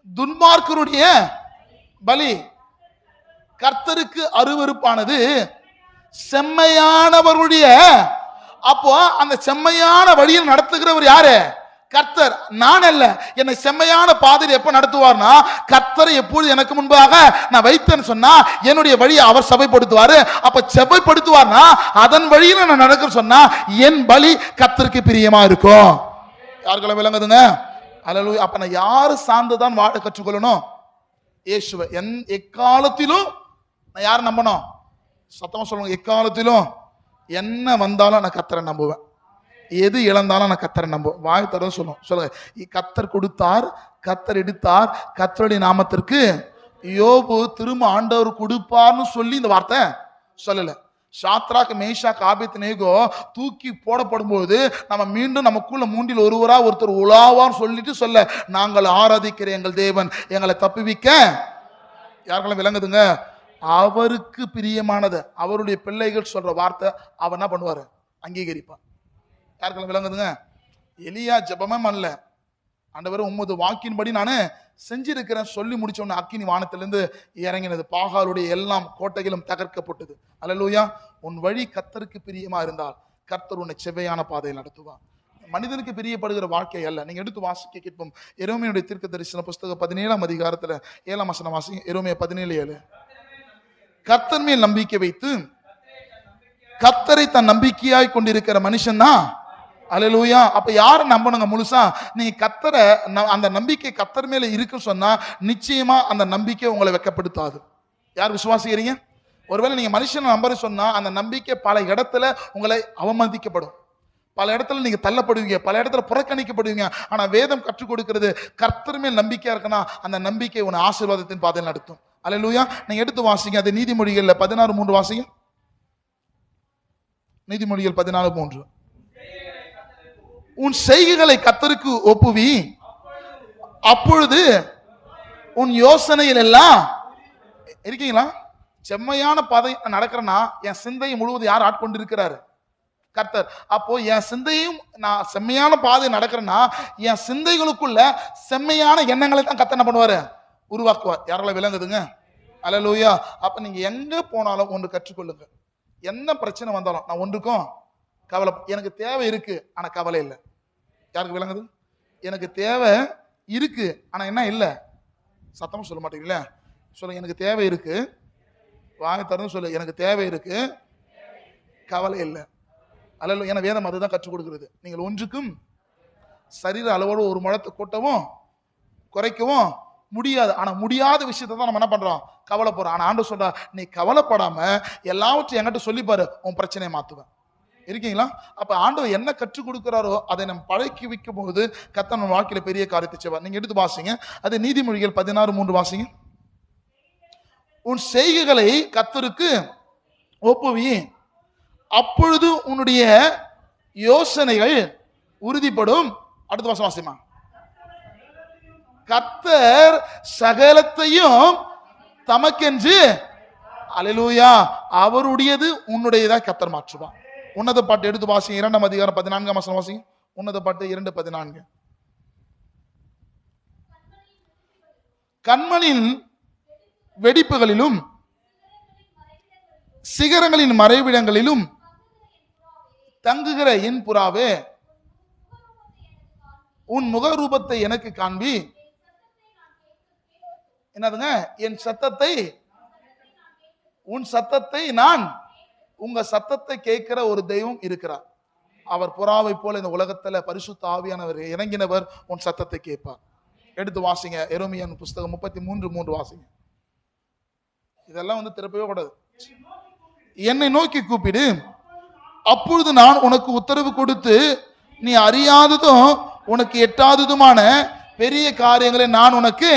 துன்மார்க்கருடைய பலி கர்த்தருக்கு அருவருப்பானது, செம்மையானவருடைய. அப்போ அந்த செம்மையான வழியில் நடத்துகிறவர் யாரு? கர்த்தர். நான் அல்ல. என்னை செம்மையான பாதையில் எப்ப நடத்துவார்னா, கர்த்தரை எப்பொழுது எனக்கு முன்பாக நான் வைத்தேன்னு சொன்னா என்னுடைய வழியை அவர் சபைப்படுத்துவாரு. அப்ப சபைப்படுத்துவார்னா அதன் வழியில நான் நடக்க சொன்னா என் பலி கர்த்தருக்கு பிரியமா இருக்கும். யாருக்கெல்லாம் விளங்குதுங்க? அல்லேலூயா. அப்ப நான் யாரு சார்ந்துதான் வாழ கற்றுக்கொள்ளணும்? இயேசுவை. எக்காலத்திலும் நான் யாரை நம்பணும்? சத்தமா சொல்லுங்க. எக்காலத்திலும் என்ன வந்தாலும் நான் கர்த்தரை நம்புவேன். எது இழந்தாலும் நான் கர்த்தரை நம்புவேன். வாய் தர சொல்லுங்க. கர்த்தர் கொடுத்தார், கர்த்தர் எடுத்தார், கர்த்தருடைய நாமத்திற்கு. யோபு திரும்ப ஆண்டவர் கொடுப்பார்னு சொல்லி இந்த வார்த்தை சொல்லல. சாத்ராக், மேஷாக், ஆபேத்நேகோ தூக்கி போடப்படும் போது நம்ம மீண்டும் நமக்குள்ள மூன்றில் ஒருத்தர் உலாவான்னு சொல்லிட்டு சொல்ல, நாங்கள் ஆராதிக்கிற எங்கள் தேவன் எங்களை தப்புவிக்க. யாருக்கெல்லாம் விளங்குதுங்க? அவருக்கு பிரியமானது அவருடைய பிள்ளைகள் சொல்ற வார்த்தை அவர் என்ன பண்ணுவாரு? அங்கீகரிப்பார். யாருக்கெல்லாம் விளங்குதுங்க? எலியா ஜெபமே பண்ணல. ஆண்டவரே உம்மது வாக்கின்படி நானு செஞ்சிருக்கிறேன் சொல்லி முடிச்ச உடனே அக்கினி வானத்திலிருந்து இறங்கினது. பாகாலுடைய எல்லாம் கோட்டைகளும் தகர்க்கப்பட்டது. அல்லேலூயா. உன் வழி கர்த்தருக்கு பிரியமா இருந்தால் கர்த்தர் உன்னை செவ்வையான பாதையில் நடத்துவார். மனிதனுக்கு பிரியப்படுகிற வாழ்க்கை அல்ல. நீங்க எடுத்து வாசிக்க கேட்போம். எரேமியாவுடைய தீர்க்க தரிசன புஸ்தகம் 17ஆம் அதிகாரத்துல 7ஆம் வசனம் வாசிங்க. எரேமியா 17:7. கர்த்தர் மேல் நம்பிக்கை வைத்து கர்த்தரை தன் நம்பிக்கையாய் கொண்டிருக்கிற மனுஷன் தான். அல்லேலூயா. அப்ப யாரை நம்பணுங்க முழுசா? நீங்க கர்த்தரை, அந்த நம்பிக்கை கர்த்தர் மேல இருக்கு சொன்னா நிச்சயமா அந்த நம்பிக்கை உங்களை வெட்கப்படுத்தாது. யார் விசுவாசிக்கிறீங்க? ஒருவேளை நீங்க மனுஷனை நம்பர் சொன்னா அந்த நம்பிக்கை பல இடத்துல உங்களை அவமதிக்கப்படும், பல இடத்துல நீங்க தள்ளப்படுவீங்க, பல இடத்துல புறக்கணிக்கப்படுவீங்க. ஆனா வேதம் கற்றுக் கொடுக்கிறது கர்த்தர் மேல் நம்பிக்கையா இருக்குன்னா அந்த நம்பிக்கை உன்னை ஆசீர்வாதத்தின் பாதையில் நடத்தும். அல்லேலூயா. நீங்க எடுத்து வாசிங்க, அது நீதிமொழிகள்ல 16:3 வாசிங்க. நீதிமொழிகள் 14:3. உன் செய்கைகளை கர்த்தருக்கு ஒப்புவி, அப்பொழுது உன் யோசனையில் எல்லாம். இருக்கீங்களா? செம்மையான பாதை நடக்கிறேன்னா என் சிந்தையை முழுவதும் யார் ஆட்கொண்டு இருக்கிறாரு? கர்த்தர். அப்போ என் சிந்தையும் நான் செம்மையான பாதை நடக்கிறேன்னா என் சிந்தைகளுக்குள்ள செம்மையான எண்ணங்களை தான் கர்த்தர் என்ன பண்ணுவாரு? உருவாக்குவார். யாரெல்லாம் விளங்குதுங்க? அல்லேலூயா. அப்ப நீங்க எங்க போனாலும் ஒன்று கற்றுக்கொள்ளுங்க. என்ன பிரச்சனை வந்தாலும் நான் ஒன்றுக்கும் கவலை. எனக்கு தேவை இருக்கு ஆனா கவலை இல்லை. யாருக்கு விளங்குது? எனக்கு தேவை இருக்கு ஆனா என்ன இல்லை? சத்தமா சொல்ல மாட்டீங்களா? சொல்லுங்க. எனக்கு தேவை இருக்கு. வாங்க திறந்து சொல்லு. எனக்கு தேவை இருக்கு, கவலை இல்லை. அல்ல, ஏன்னா வேதம் அதுதான் கற்றுக் கொடுக்கிறது. நீங்கள் ஒன்றுக்கும் சரீர அளவோடு ஒரு முழத்தை கூட்டவும் குறைக்கவும் முடியாது. ஆனா முடியாத விஷயத்தை தான் நம்ம என்ன பண்றோம்? கவலைப்படுறோம். ஆனா ஆண்டவர் சொல்றா, நீ கவலைப்படாம எல்லாவற்றையும் என்கிட்ட சொல்லிப்பாரு, உன் பிரச்சனையை மாத்துவேன். இருக்கீங்களா? அப்ப ஆண்டவர் என்ன கற்றுக் கொடுக்கிறாரோ அதை நம்ம பழக்கி வைக்கும் போது கர்த்தர் நம்ம வாழ்க்கையில பெரிய காரியத்தை செய்வார். நீங்க எடுத்து வாசிங்க, அது நீதிமொழிகள் 16:3 வாசிங்க. உன் செய்கைகளை கர்த்தருக்கு ஒப்புவி, அப்பொழுது உன்னுடைய யோசனைகள் உறுதிப்படும். அடுத்த வாசம் வாசிமா. கர்த்தர் சகலத்தையும் தமக்கென்று, அல்லேலூயா, அவருடையது உன்னுடையதா கர்த்தர் மாற்றுவார். உன்னத பாட்டு எடுத்து வாசிங்க. 2ஆம் அதிகாரம் 14ஆம் வசனம் வாசிங்க. உன்னத பாட்டு 2:14. கண்மணின் வெடிப்புகளிலும் சிகரங்களின் மறைவிடங்களிலும் தங்குகிற என் புறாவே, உன் முகரூபத்தை எனக்கு காண்பி. என்னதுங்க? என் சத்தத்தை, உன் சத்தத்தை நான், உங்க சத்தத்தை கேட்கிற ஒரு தெய்வம் இருக்கிறார். அவர் புறாவை போல இந்த உலகத்துல பரிசுத்த ஆவியானவர் இறங்கினவர். உன் சத்தத்தை கேட்பார். எடுத்து வாசிங்க எரேமியா புஸ்தகம் 33:3 வாசிங்க. இதெல்லாம் திருப்பவே கூடாது. என்னை நோக்கி கூப்பிடு, அப்பொழுது நான் உனக்கு உத்தரவு கொடுத்து நீ அறியாததும் உனக்கு எட்டாததுமான பெரிய காரியங்களை நான் உனக்கு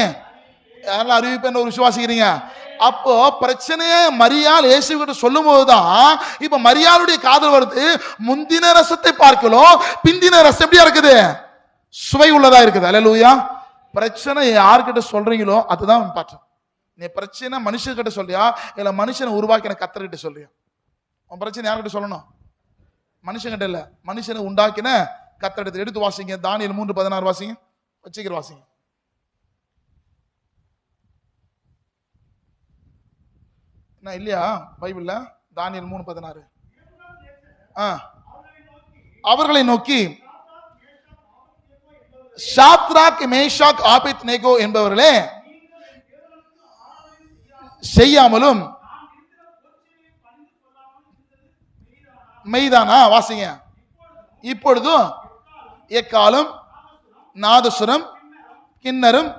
யாரெல்லாம் அறிவிப்பேன் ஒரு விசுவாசிக்கிறீங்க? அப்போ பிரச்சனைய மரியாள் இயேசு கிட்ட சொல்லும் போதுதான் இப்ப மரியாளுடைய காதல் வருது. முந்தின ரசத்தை பார்க்கலாம், பிந்தின ரசம் எப்படியா இருக்குது? சுவை உள்ளதா இருக்குது. அல்லேலூயா. பிரச்சனை யார்கிட்ட சொல்றீங்களோ அதுதான் இம்பார்ட்டன்ட். நீ பிரச்சனை மனுஷன்கிட்ட சொல்றியா இல்ல மனுஷனை உருவாக்கின கர்த்தர்கிட்ட சொல்றியா? உன் பிரச்சனை யார்கிட்ட சொல்லணும்? மனுஷன்கிட்ட இல்ல, மனுஷனை உண்டாக்கின கர்த்தரிடத்தில். எடுத்து வாசிங்க தானியேல் 3:16 வாசிங்க. வச்சுக்கிற வாசிங்க. என்ன இல்லையா பைபிள்ல? தானியேல் 3:16. அவர்களை நோக்கி ஷாத்ராக் மேஷாக் ஆபேத்நேகோ என்பவர்களே, செய்யாமலும் மெய்தானா? வாசிங்க. இப்பொழுதும் எக்காலம் நாதசுரம் கிண்ணரும்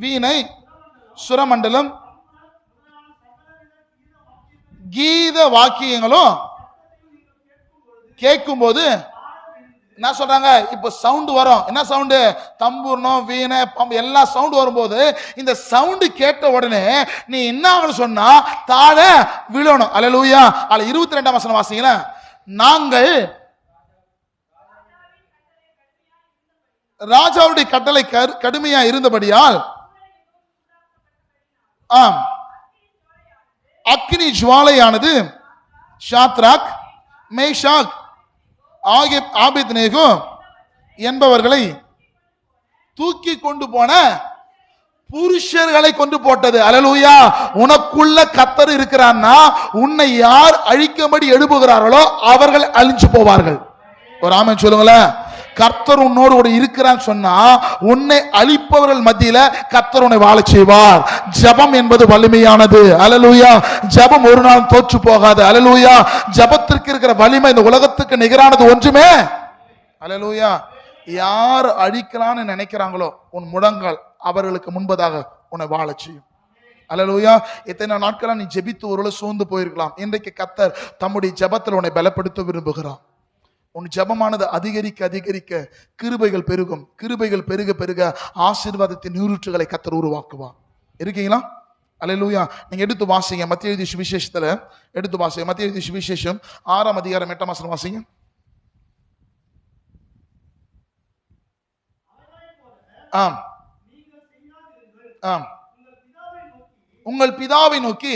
வீணை சுரமண்டலம் கீத வாக்கியங்களும் கேட்கும் போது என்ன சொல்றாங்க? இப்ப சவுண்ட் வரும். என்ன சவுண்டு? தம்பூர்ணம் வீணை பம்பு எல்லா சவுண்ட் வரும்போது இந்த சவுண்ட் கேட்ட உடனே நீ என்ன சொன்னா தாழ விழணும். அல்லேலூயா. அதுல 22ஆம் வசனம் வாசிங்களேன். நாங்கள் ராஜாவுடைய கட்டளை கடுமையா இருந்தபடியால் அக்னி ஜுவாலையானது ஷாத்ராக் மேஷாக் ஆபேத்நேகோ என்பவர்களை தூக்கி கொண்டு போன புருஷர்களை கொண்டு போட்டது. அல்லேலூயா. உனக்குள்ள கர்த்தர் இருக்கிறான்னா உன்னை யார் அழிக்கும்படி எழுப்புகிறார்களோ அவர்கள் அழிஞ்சு போவார்கள். ஒரு ஆமென் சொல்லுங்களேன். கர்த்தர் உன்னோடு கூட இருக்கிறான்னு சொன்னா உன்னை அழிப்பவர்கள் மத்தியில கர்த்தர் உன்னை வாழ செய்வார். ஜெபம் என்பது வலிமையானது. அல்லேலூயா. ஜெபம் ஒரு நாள் தோற்று போகாது. அல்லேலூயா. ஜெபத்திற்கு இருக்கிற வலிமை இந்த உலகத்துக்கு நிகரானது ஒன்றுமே. அல்லேலூயா. யார் அழிக்கலான்னு நினைக்கிறாங்களோ உன் முழங்கால் அவர்களுக்கு முன்பதாக உன்னை வாழ செய்யும். அல்லேலூயா. இத்தனை நாட்களா நீ ஜெபித்து ஒருவேளை சோர்ந்து போயிருக்கலாம். இன்றைக்கு கர்த்தர் தம்முடைய ஜெபத்தில் உன்னை பலப்படுத்த விரும்புகிறார். உன் ஜெபமானது அதிகரிக்க அதிகரிக்க கிருபைகள் பெருகும். கிருபைகள் பெருக பெருக ஆசீர்வாதத்தின் நீரூற்றுகளை கர்த்தர் உருவாக்குவார். இருக்கீங்களா? அல்லேலூயா. நீங்க எடுத்து வாசிங்க மத்தேயு எழுதிய சுவிசேஷத்துல எடுத்து வாசிங்க. மத்தேயு எழுதிய சுவிசேஷம் 6ஆம் அதிகாரம் 8ஆம் வசனம் வாசிங்க. ஆம் ஆம் உங்கள் பிதாவை நோக்கி,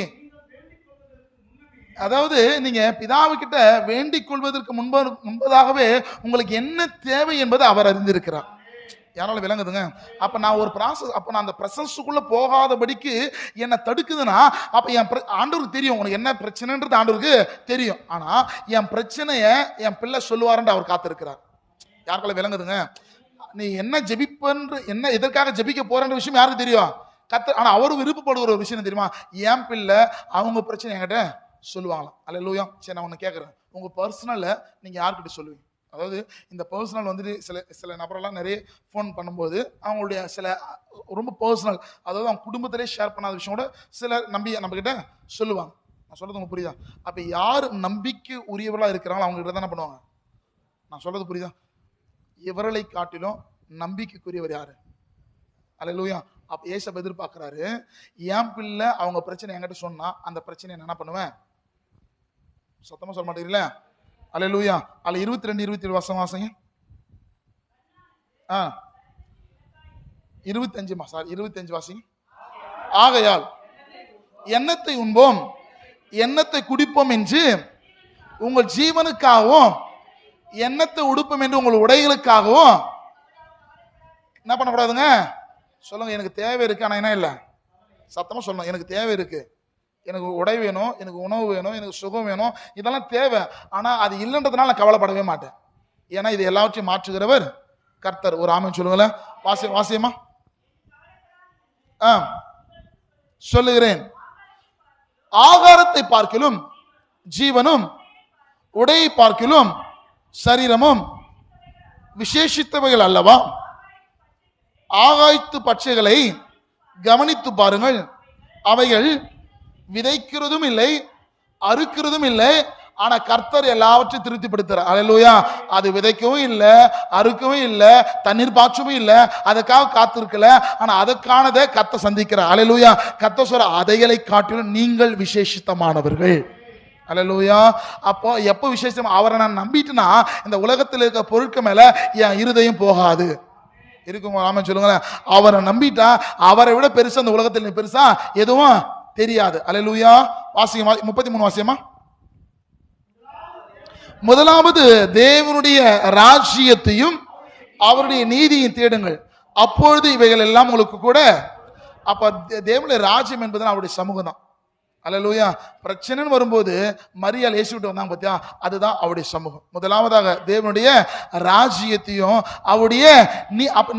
அதாவது நீங்க பிதாவுக்கிட்ட வேண்டிக் கொள்வதற்கு முன்பதாகவே உங்களுக்கு என்ன தேவை என்பதை அவர் அறிந்திருக்கிறார். யாரால விளங்குதுங்க? அப்ப நான் ஒரு ப்ராசஸ், அப்ப நான் அந்த பிரசன்ஸுக்குள்ள போகாதபடிக்கு என்ன தடுக்குதுன்னா அப்ப என் ஆண்டவருக்கு தெரியும் உனக்கு என்ன பிரச்சனைன்றது ஆண்டவருக்கு தெரியும். ஆனா என் பிரச்சனைய என் பிள்ளை சொல்லுவாருன்னு அவர் காத்திருக்கிறார். யாருக்கால விளங்குதுங்க? நீ என்ன ஜெபிப்பன்ற என்ன எதற்காக ஜெபிக்க போறன்ற விஷயம் யாருக்கு தெரியும்? கர்த்தர். ஆனா அவரு விருப்பப்படுகிற ஒரு விஷயம் தெரியுமா? என் பிள்ளை அவங்க பிரச்சனை என்கிட்ட சொல்லுவாங்களாம். அல்லேலூயா. சரி, நான் ஒன்று கேட்குறேன். உங்கள் பர்சனலை நீங்கள் யார்கிட்ட சொல்லுவீங்க? அதாவது இந்த பர்சனல் சில நபரெல்லாம் நிறைய ஃபோன் பண்ணும்போது அவங்களுடைய சில ரொம்ப பர்சனல், அதாவது அவங்க குடும்பத்திலே ஷேர் பண்ணாத விஷயம் கூட சில நம்மக்கிட்ட சொல்லுவாங்க. நான் சொல்கிறது உங்களுக்கு புரியுதா? அப்போ யார் நம்பிக்கை உரியவர்களாக இருக்கிறாங்களோ அவங்ககிட்ட தான் என்ன பண்ணுவாங்க? நான் சொல்கிறது புரியுதா? இவர்களை காட்டிலும் நம்பிக்கைக்குரியவர் யாரு? அல்லேலூயா. அப்போ ஏசப்ப எதிர்பார்க்குறாரு, என் பிள்ளை அவங்க பிரச்சனை என்கிட்ட சொன்னா அந்த பிரச்சனையை நான் என்ன பண்ணுவேன்? சத்தமா சொல்ல மாட்டேங்கிறீங்களா? அல்லேலூயா. அதுல 22 27 வருஷம் வாசங்க. 25 வாசிங்க. ஆகையால் எண்ணத்தை உண்போம் எண்ணத்தை குடிப்போம் என்று உங்கள் ஜீவனுக்காகவும் எண்ணத்தை உடுப்போம் என்று உங்கள் உடைகளுக்காகவும் என்ன பண்ணக்கூடாதுங்க? சொல்லுங்க. எனக்கு தேவை இருக்கு, ஆனா என்ன இல்லை? சத்தமா சொல்லணும். எனக்கு தேவை இருக்கு, எனக்கு உடை வேணும், எனக்கு உணவு வேணும், எனக்கு சுகம் வேணும், இதெல்லாம் தேவை. ஆனா அது இல்லைன்றதுனால நான் கவலைப்படவே மாட்டேன். ஏன்னா இது எல்லாவற்றையும் மாற்றுகிறவர் கர்த்தர். ஒரு ஆமென் சொல்லுங்களேன். வாசியமா சொல்லுகிறேன். ஆகாரத்தை பார்க்கிலும் ஜீவனும் உடையை பார்க்கிலும் சரீரமும் விசேஷித்தவைகள் அல்லவா? ஆகாய்த்து பட்சைகளை கவனித்து பாருங்கள், அவைகள் விதைக்கிறதும் இல்லை, அறுக்கிறதும் இல்லை, ஆனா கர்த்தர் எல்லாவற்றையும் திருப்திப்படுத்துறார். அல்லேலூயா. அது விதைக்கவும் இல்லை, அறுக்கவும் இல்லை, தண்ணீர் பாய்ச்சவும் இல்லை, அதுக்காக காத்திருக்கல, ஆனா அதுக்கானதை கர்த்தர் சந்திக்கிறார். அல்லேலூயா. கர்த்தர் சொல்ற அதைகளை காட்டிலும் நீங்கள் விசேஷித்தமானவர்கள். அல்லேலூயா. அப்போ எப்போ விசேஷம்? அவரை நான் நம்பிட்டுனா இந்த உலகத்தில் இருக்க பொருட்கள் மேல என் இருதயம் போகாது. இருக்குங்க ஆமென் சொல்லுங்களேன். அவரை நம்பிட்டா அவரை விட பெருசா இந்த உலகத்தில் பெருசா எதுவும் தெரியாது. அல்லேலூயா. வாசியமா 33 வாசியமா. முதலாவது தேவனுடைய ராஜ்யத்தையும் அவருடைய நீதியையும் தேடுங்கள், அப்பொழுது இவைகள் எல்லாம் உங்களுக்கு கூட. அப்ப தேவனுடைய ராஜ்யம் என்பது அவருடைய சமூகம் தான். அல்லேலூயா. பிரச்சனைன்னு வரும்போது மரியாள் இயேசு விட்டு வந்தாங்க பார்த்தியா, அதுதான் அவருடைய சமூகம். முதலாவதாக தேவனுடைய ராஜ்யத்தையும் அவருடைய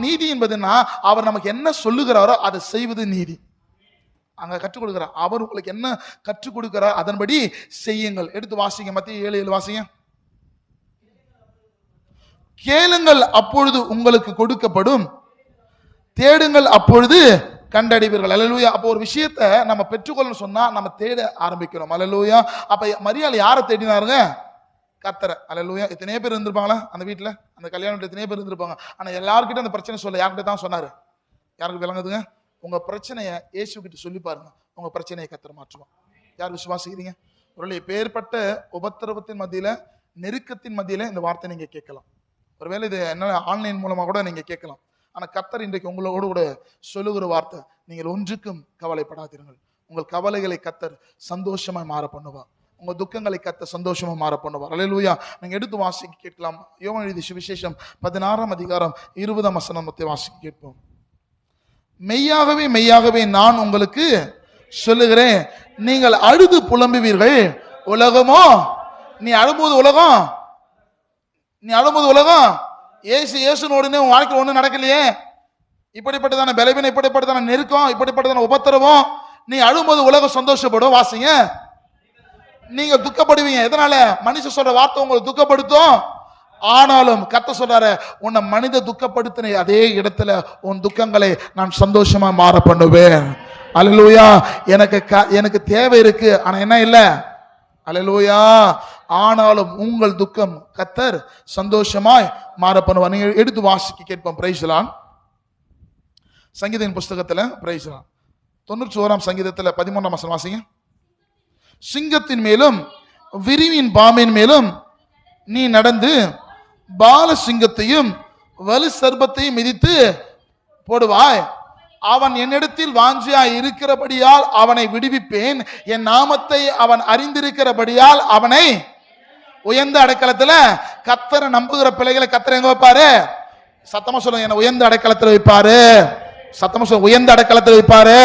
நீதி என்பதுன்னா அவர் நமக்கு என்ன சொல்லுகிறாரோ அதை செய்வது நீதி. அங்க கற்றுக் கொடுக்கிறார். அவர் உங்களுக்கு என்ன கற்றுக் கொடுக்கிறார் அதன்படி செய்யுங்கள். எடுத்து வாசிங்க, மத்திய 7:7 வாசிங்க. கேளுங்கள் அப்பொழுது உங்களுக்கு கொடுக்கப்படும், தேடுங்கள் அப்பொழுது கண்டடைவீர்கள். அல்லேலூயா. அப்போ ஒரு விஷயத்தை நம்ம பெற்றுக்கொள்ளணும் சொன்னா நம்ம தேட ஆரம்பிக்கிறோம். அல்லேலூயா. அப்ப மரியாள் யாரை தேடினாருங்க? கர்த்தரை. அல்லேலூயா. எத்தனையோ பேர் இருந்திருப்பாங்களா அந்த வீட்டுல, அந்த கல்யாணத்துல எத்தனையோ பேர் இருந்திருப்பாங்க. ஆனா எல்லார்கிட்ட அந்த பிரச்சனை சொல்ல யார்கிட்ட தான் சொன்னாரு? யாருக்கு விளங்குதுங்க? உங்க பிரச்சனையை இயேசு கிட்ட சொல்லி பாருங்க, உங்க பிரச்சனையை கர்த்தர் மாற்றுவான். யார் விசுவாசிக்கிறீங்க? ஒரு பேர்பட்ட உபத்திரவத்தின் மத்தியில, நெருக்கத்தின் மத்தியில இந்த வார்த்தை நீங்க கேட்கலாம். ஒருவேளை இது என்ன ஆன்லைன் மூலமா கூட நீங்க கேட்கலாம். ஆனா கர்த்தர் இன்றைக்கு உங்களோடு கூட சொல்லுகிற வார்த்தை, நீங்கள் ஒன்றுக்கும் கவலைப்படாதீர்கள், உங்கள் கவலைகளை கர்த்தர் சந்தோஷமாய் மாற பண்ணுவார், உங்க துக்கங்களை கர்த்தர் சந்தோஷமா மாற பண்ணுவார். அல்லேலூயா. நீங்க எடுத்து வாசிக்க கேட்கலாம். யோவான் எழுதிய சுவிசேஷம் 16 அதிகாரம் 20 வசனத்தை வாசிக்க கேட்போம். மெய்யாகவே மெய்யாகவே நான் உங்களுக்கு சொல்லுகிறேன், நீங்கள் அழுது புலம்புவீர்கள், உலகமோ நீ அழும்போது உலகம் ஏசுன்னு உடனே உன் வாழ்க்கை ஒண்ணு நடக்கலையே, இப்படிப்பட்டதான பலவீனம், இப்படிப்பட்டதான நெருக்கம், இப்படிப்பட்டதான உபத்திரவம், நீ அழும்போது உலகம் சந்தோஷப்படும். வாசிங்க. நீங்க துக்கப்படுவீங்க. எதனால? மனுஷன் சொல்ற வார்த்தை உங்களை துக்கப்படுத்தும். ஆனாலும் கர்த்தர் சொல்றாரு, உன்னை மனித துக்கப்படுத்தின அதே இடத்துல உன் துக்கங்களை நான் சந்தோஷமா மாற பண்ணுவேன். அல்லேலூயா. எனக்கு தேவை இருக்கு, ஆனா என்ன இல்ல. அல்லேலூயா. ஆனாலும் உங்கள் துக்கம் கர்த்தர் சந்தோஷமாய் மாற பண்ணுவார். நீங்க எடுத்து வாசிக்க கேட்போம். Praise the Lord. சங்கீதத்தின் புஸ்தகத்துல பிரைஸ் தி லார்ட் 91 சங்கீதத்துல 13 வசனம் வாசிங்க. சிங்கத்தின் மேலும் விரிவின் பாம்பின் மேலும் நீ நடந்து பால சிங்கத்தையும் வலு சர்ப்பத்தையும் மிதித்து போடுவாய். அவன் என்னிடத்தில் வாஞ்சியாய் இருக்கிறபடியால் அவனை விடுவிப்பேன், என் நாமத்தை அவன் அறிந்திருக்கிறபடியால் அவனை உயர்ந்த அடைக்கலத்துல. கர்த்தரை நம்புகிற பிள்ளைகளை கர்த்தர் எங்க வைப்பாரு? சத்தமா சொல்லுங்க. என்ன உயர்ந்த அடைக்கலத்துல வைப்பாரு. சத்தமா சொல்லுங்க. உயர்ந்த அடைக்கலத்துல வைப்பாரு.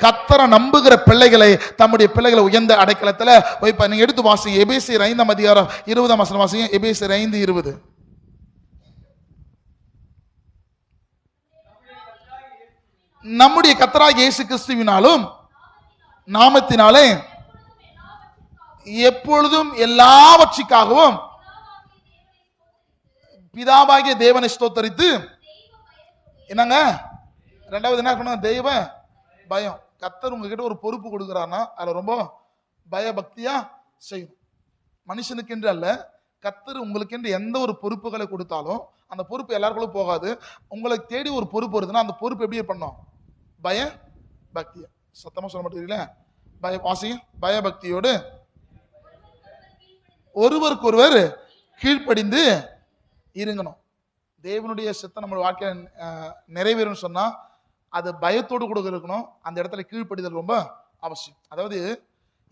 கர்த்தரை நம்புகிற பிள்ளைகளை, தம்முடைய பிள்ளைகளை உயர்ந்த அடைக்கலத்துல வைப்பார். நீங்க எடுத்து வாசிங்க. எபேசியர் 5 அதிகாரம் 20 வசனம் வாசிங்க. எபேசியர் 5:20. நம்முடைய கர்த்தராகிய இயேசு கிறிஸ்துவினாலும் நாமத்தினாலே எப்பொழுதும் எல்லாவற்றிற்காகவும் பிதாவாகிய தேவனை ஸ்தோத்தரித்து, என்னங்க ரெண்டாவது என்ன இருக்கணும்? தெய்வ பயம். கர்த்தர் உங்ககிட்ட ஒரு பொறுப்பு கொடுக்கிறார்னா அதுல ரொம்ப பயபக்தியா செய்யணும். மனுஷனுக்கு என்று அல்ல, கர்த்தர் உங்களுக்கு என்று எந்த ஒரு பொறுப்புகளை கொடுத்தாலும் அந்த பொறுப்பு எல்லாருக்குள்ளும் போகாது. உங்களை தேடி ஒரு பொறுப்பு வருதுன்னா அந்த பொறுப்பு எப்படி பண்ணும்? பய பக்தியா. சத்தமா சொல்ல மாட்டீங்களா? பயபக்தியோடு ஒருவருக்கொருவர் கீழ்ப்படிந்து இருங்கணும். தேவனுடைய சித்தம் நம்ம வாழ்க்கையில நிறைவேறும் சொன்னா அது பயத்தோடு கூட இருக்கணும். அந்த இடத்துல கீழ்ப்படிதல் ரொம்ப அவசியம். அதாவது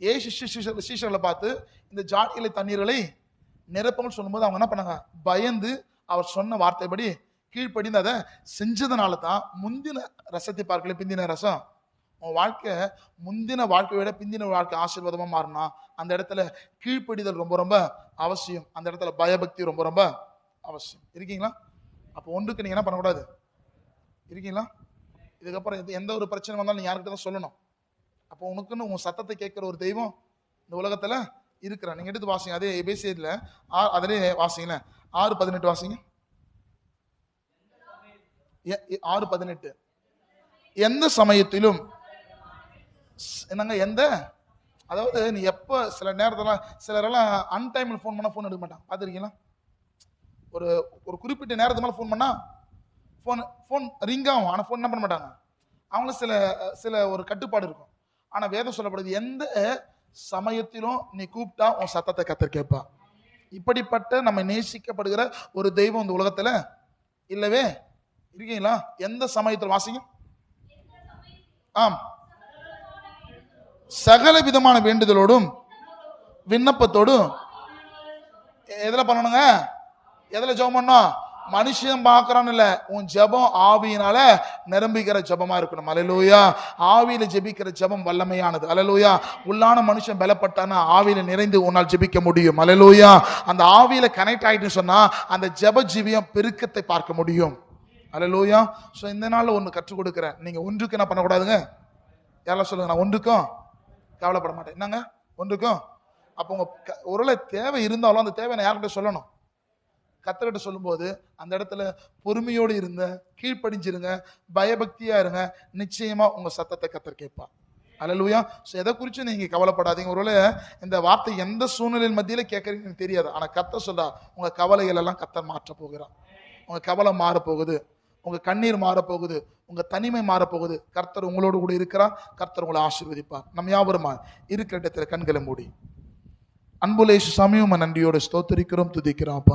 ஏசு சீஷர்களை பார்த்து இந்த ஜாடிகளை தண்ணீர்களை நிரப்பங்கள் சொல்லும்போது அவங்க என்ன பண்ணாங்க? பயந்து அவர் சொன்ன வார்த்தைப்படி கீழ்ப்படிந்து அதை செஞ்சதுனால தான் முந்தின ரசத்தை பார்க்கல பிந்தின ரசம். உன் வாழ்க்கை முந்தின வாழ்க்கையை விட பிந்தின வாழ்க்கை ஆசீர்வாதமா மாறினா அந்த இடத்துல கீழ்ப்படிதல் ரொம்ப ரொம்ப அவசியம். அந்த இடத்துல பயபக்தி ரொம்ப ரொம்ப அவசியம். இருக்கீங்களா? அப்போ ஒன்றுக்கு நீங்க என்ன பண்ணக்கூடாது இருக்கீங்களா? இதுக்கப்புறம் எந்த ஒரு பிரச்சனை வந்தாலும் நீ யார்கிட்ட தான் சொல்லணும். அப்போ உனக்குன்னு உன் சத்தத்தை கேட்கிற ஒரு தெய்வம் இந்த உலகத்துல இருக்கிறான். நீங்க எடுத்து வாசிங்க, அதே எபேசியர்ல அதிலே வாசிங்களேன், 6:18 வாசிங்க. 6:18. எந்த சமயத்திலும் என்னங்க எந்த, அதாவது நீ எப்ப சில நேரத்துல சிலரெல்லாம் அன்டைம்ல ஃபோன் பண்ணா ஃபோன் எடுக்க மாட்டான், பார்த்துருக்கீங்களா? ஒரு ஒரு குறிப்பிட்ட நேரத்துக்கு மேல ஃபோன் பண்ணா ஃபோன் ரிங் ஆகும், ஆனா ஃபோன் என்ன பண்ண மாட்டாங்க. அவங்களும் சில சில ஒரு கட்டுப்பாடு இருக்கும். ஆனா வேதம் சொல்லப்படுது, எந்த சமயத்திலும் நீ கூப்பிட்டா உன் சத்தத்தை கர்த்தர் கேட்பா. இப்படிப்பட்ட நம்ம நேசிக்கப்படுகிற ஒரு தெய்வம் இந்த உலகத்துல இல்லவே இருக்கீங்களா? எந்த சமயத்தில் வாசிங்க. ஆம், சகல விதமான வேண்டுதலோடும் விண்ணப்பத்தோடும் எதுல பண்ணணுங்க? எதுல ஜெபம் பண்ணணும்? மனுஷன் பார்க்கறான்னு இல்ல, உன் ஜெபம் ஆவியினால நிரம்பிக்கிற ஜெபமா இருக்கணும். அல்லேலூயா. ஆவியில ஜெபிக்கிற ஜெபம் வல்லமையானது. அல்லேலூயா. உள்ளான மனுஷன் பலப்பட்டானா ஆவியில நிறைந்து உன்னால் ஜெபிக்க முடியும். அல்லேலூயா. அந்த ஆவியில கனெக்ட் ஆயிட்டுன்னு சொன்னா அந்த ஜெப ஜீவியம் பெருக்கத்தை பார்க்க முடியும். அல்லேலூயா. ஸோ இந்த நாள்ல ஒன்று கற்றுக் கொடுக்குறேன். நீங்க ஒன்றுக்கு என்ன பண்ணக்கூடாதுங்க? யாரெல்லாம் சொல்லுங்க, நான் ஒன்றுக்கும் கவலைப்பட மாட்டேன். என்னங்க ஒன்றுக்கும்? அப்போ உங்க ஒருவேளை தேவை இருந்தாலும் அந்த தேவை நான் யார்கிட்ட சொல்லணும்? கர்த்தர்கிட்ட சொல்லும்போது அந்த இடத்துல பொறுமையோடு இருங்க, கீழ்ப்படிஞ்சிருங்க, பயபக்தியா இருங்க. நிச்சயமா உங்க சத்தத்தை கர்த்தர் கேட்பா. அல்லேலூயா. ஸோ எதை குறித்து நீங்க கவலைப்படாதீங்க. ஒருவேளை இந்த வார்த்தை எந்த சூழ்நிலையின் மத்தியில கேட்கறீங்கன்னு தெரியாது, ஆனா கர்த்தர் சொல்றா, உங்க கவலைகள் எல்லாம் கர்த்தர் மாற்ற போகிறார். உங்க கவலை மாறப்போகுது, உங்க கண்ணீர் மாறப்போகுது, உங்க தனிமை மாறப்போகுது. கர்த்தர் உங்களோடு கூட இருக்கிறார். கர்த்தர் உங்களை ஆசீர்வதிப்பார். நம்ம யாவருமா இருக்கிற இடத்துல கண்களை மூடி அன்புள்ள இயேசு சாமி, உம்மை நன்றியோடு ஸ்தோத்திரிக்கிறோம், துதிக்கிறோம் அப்பா.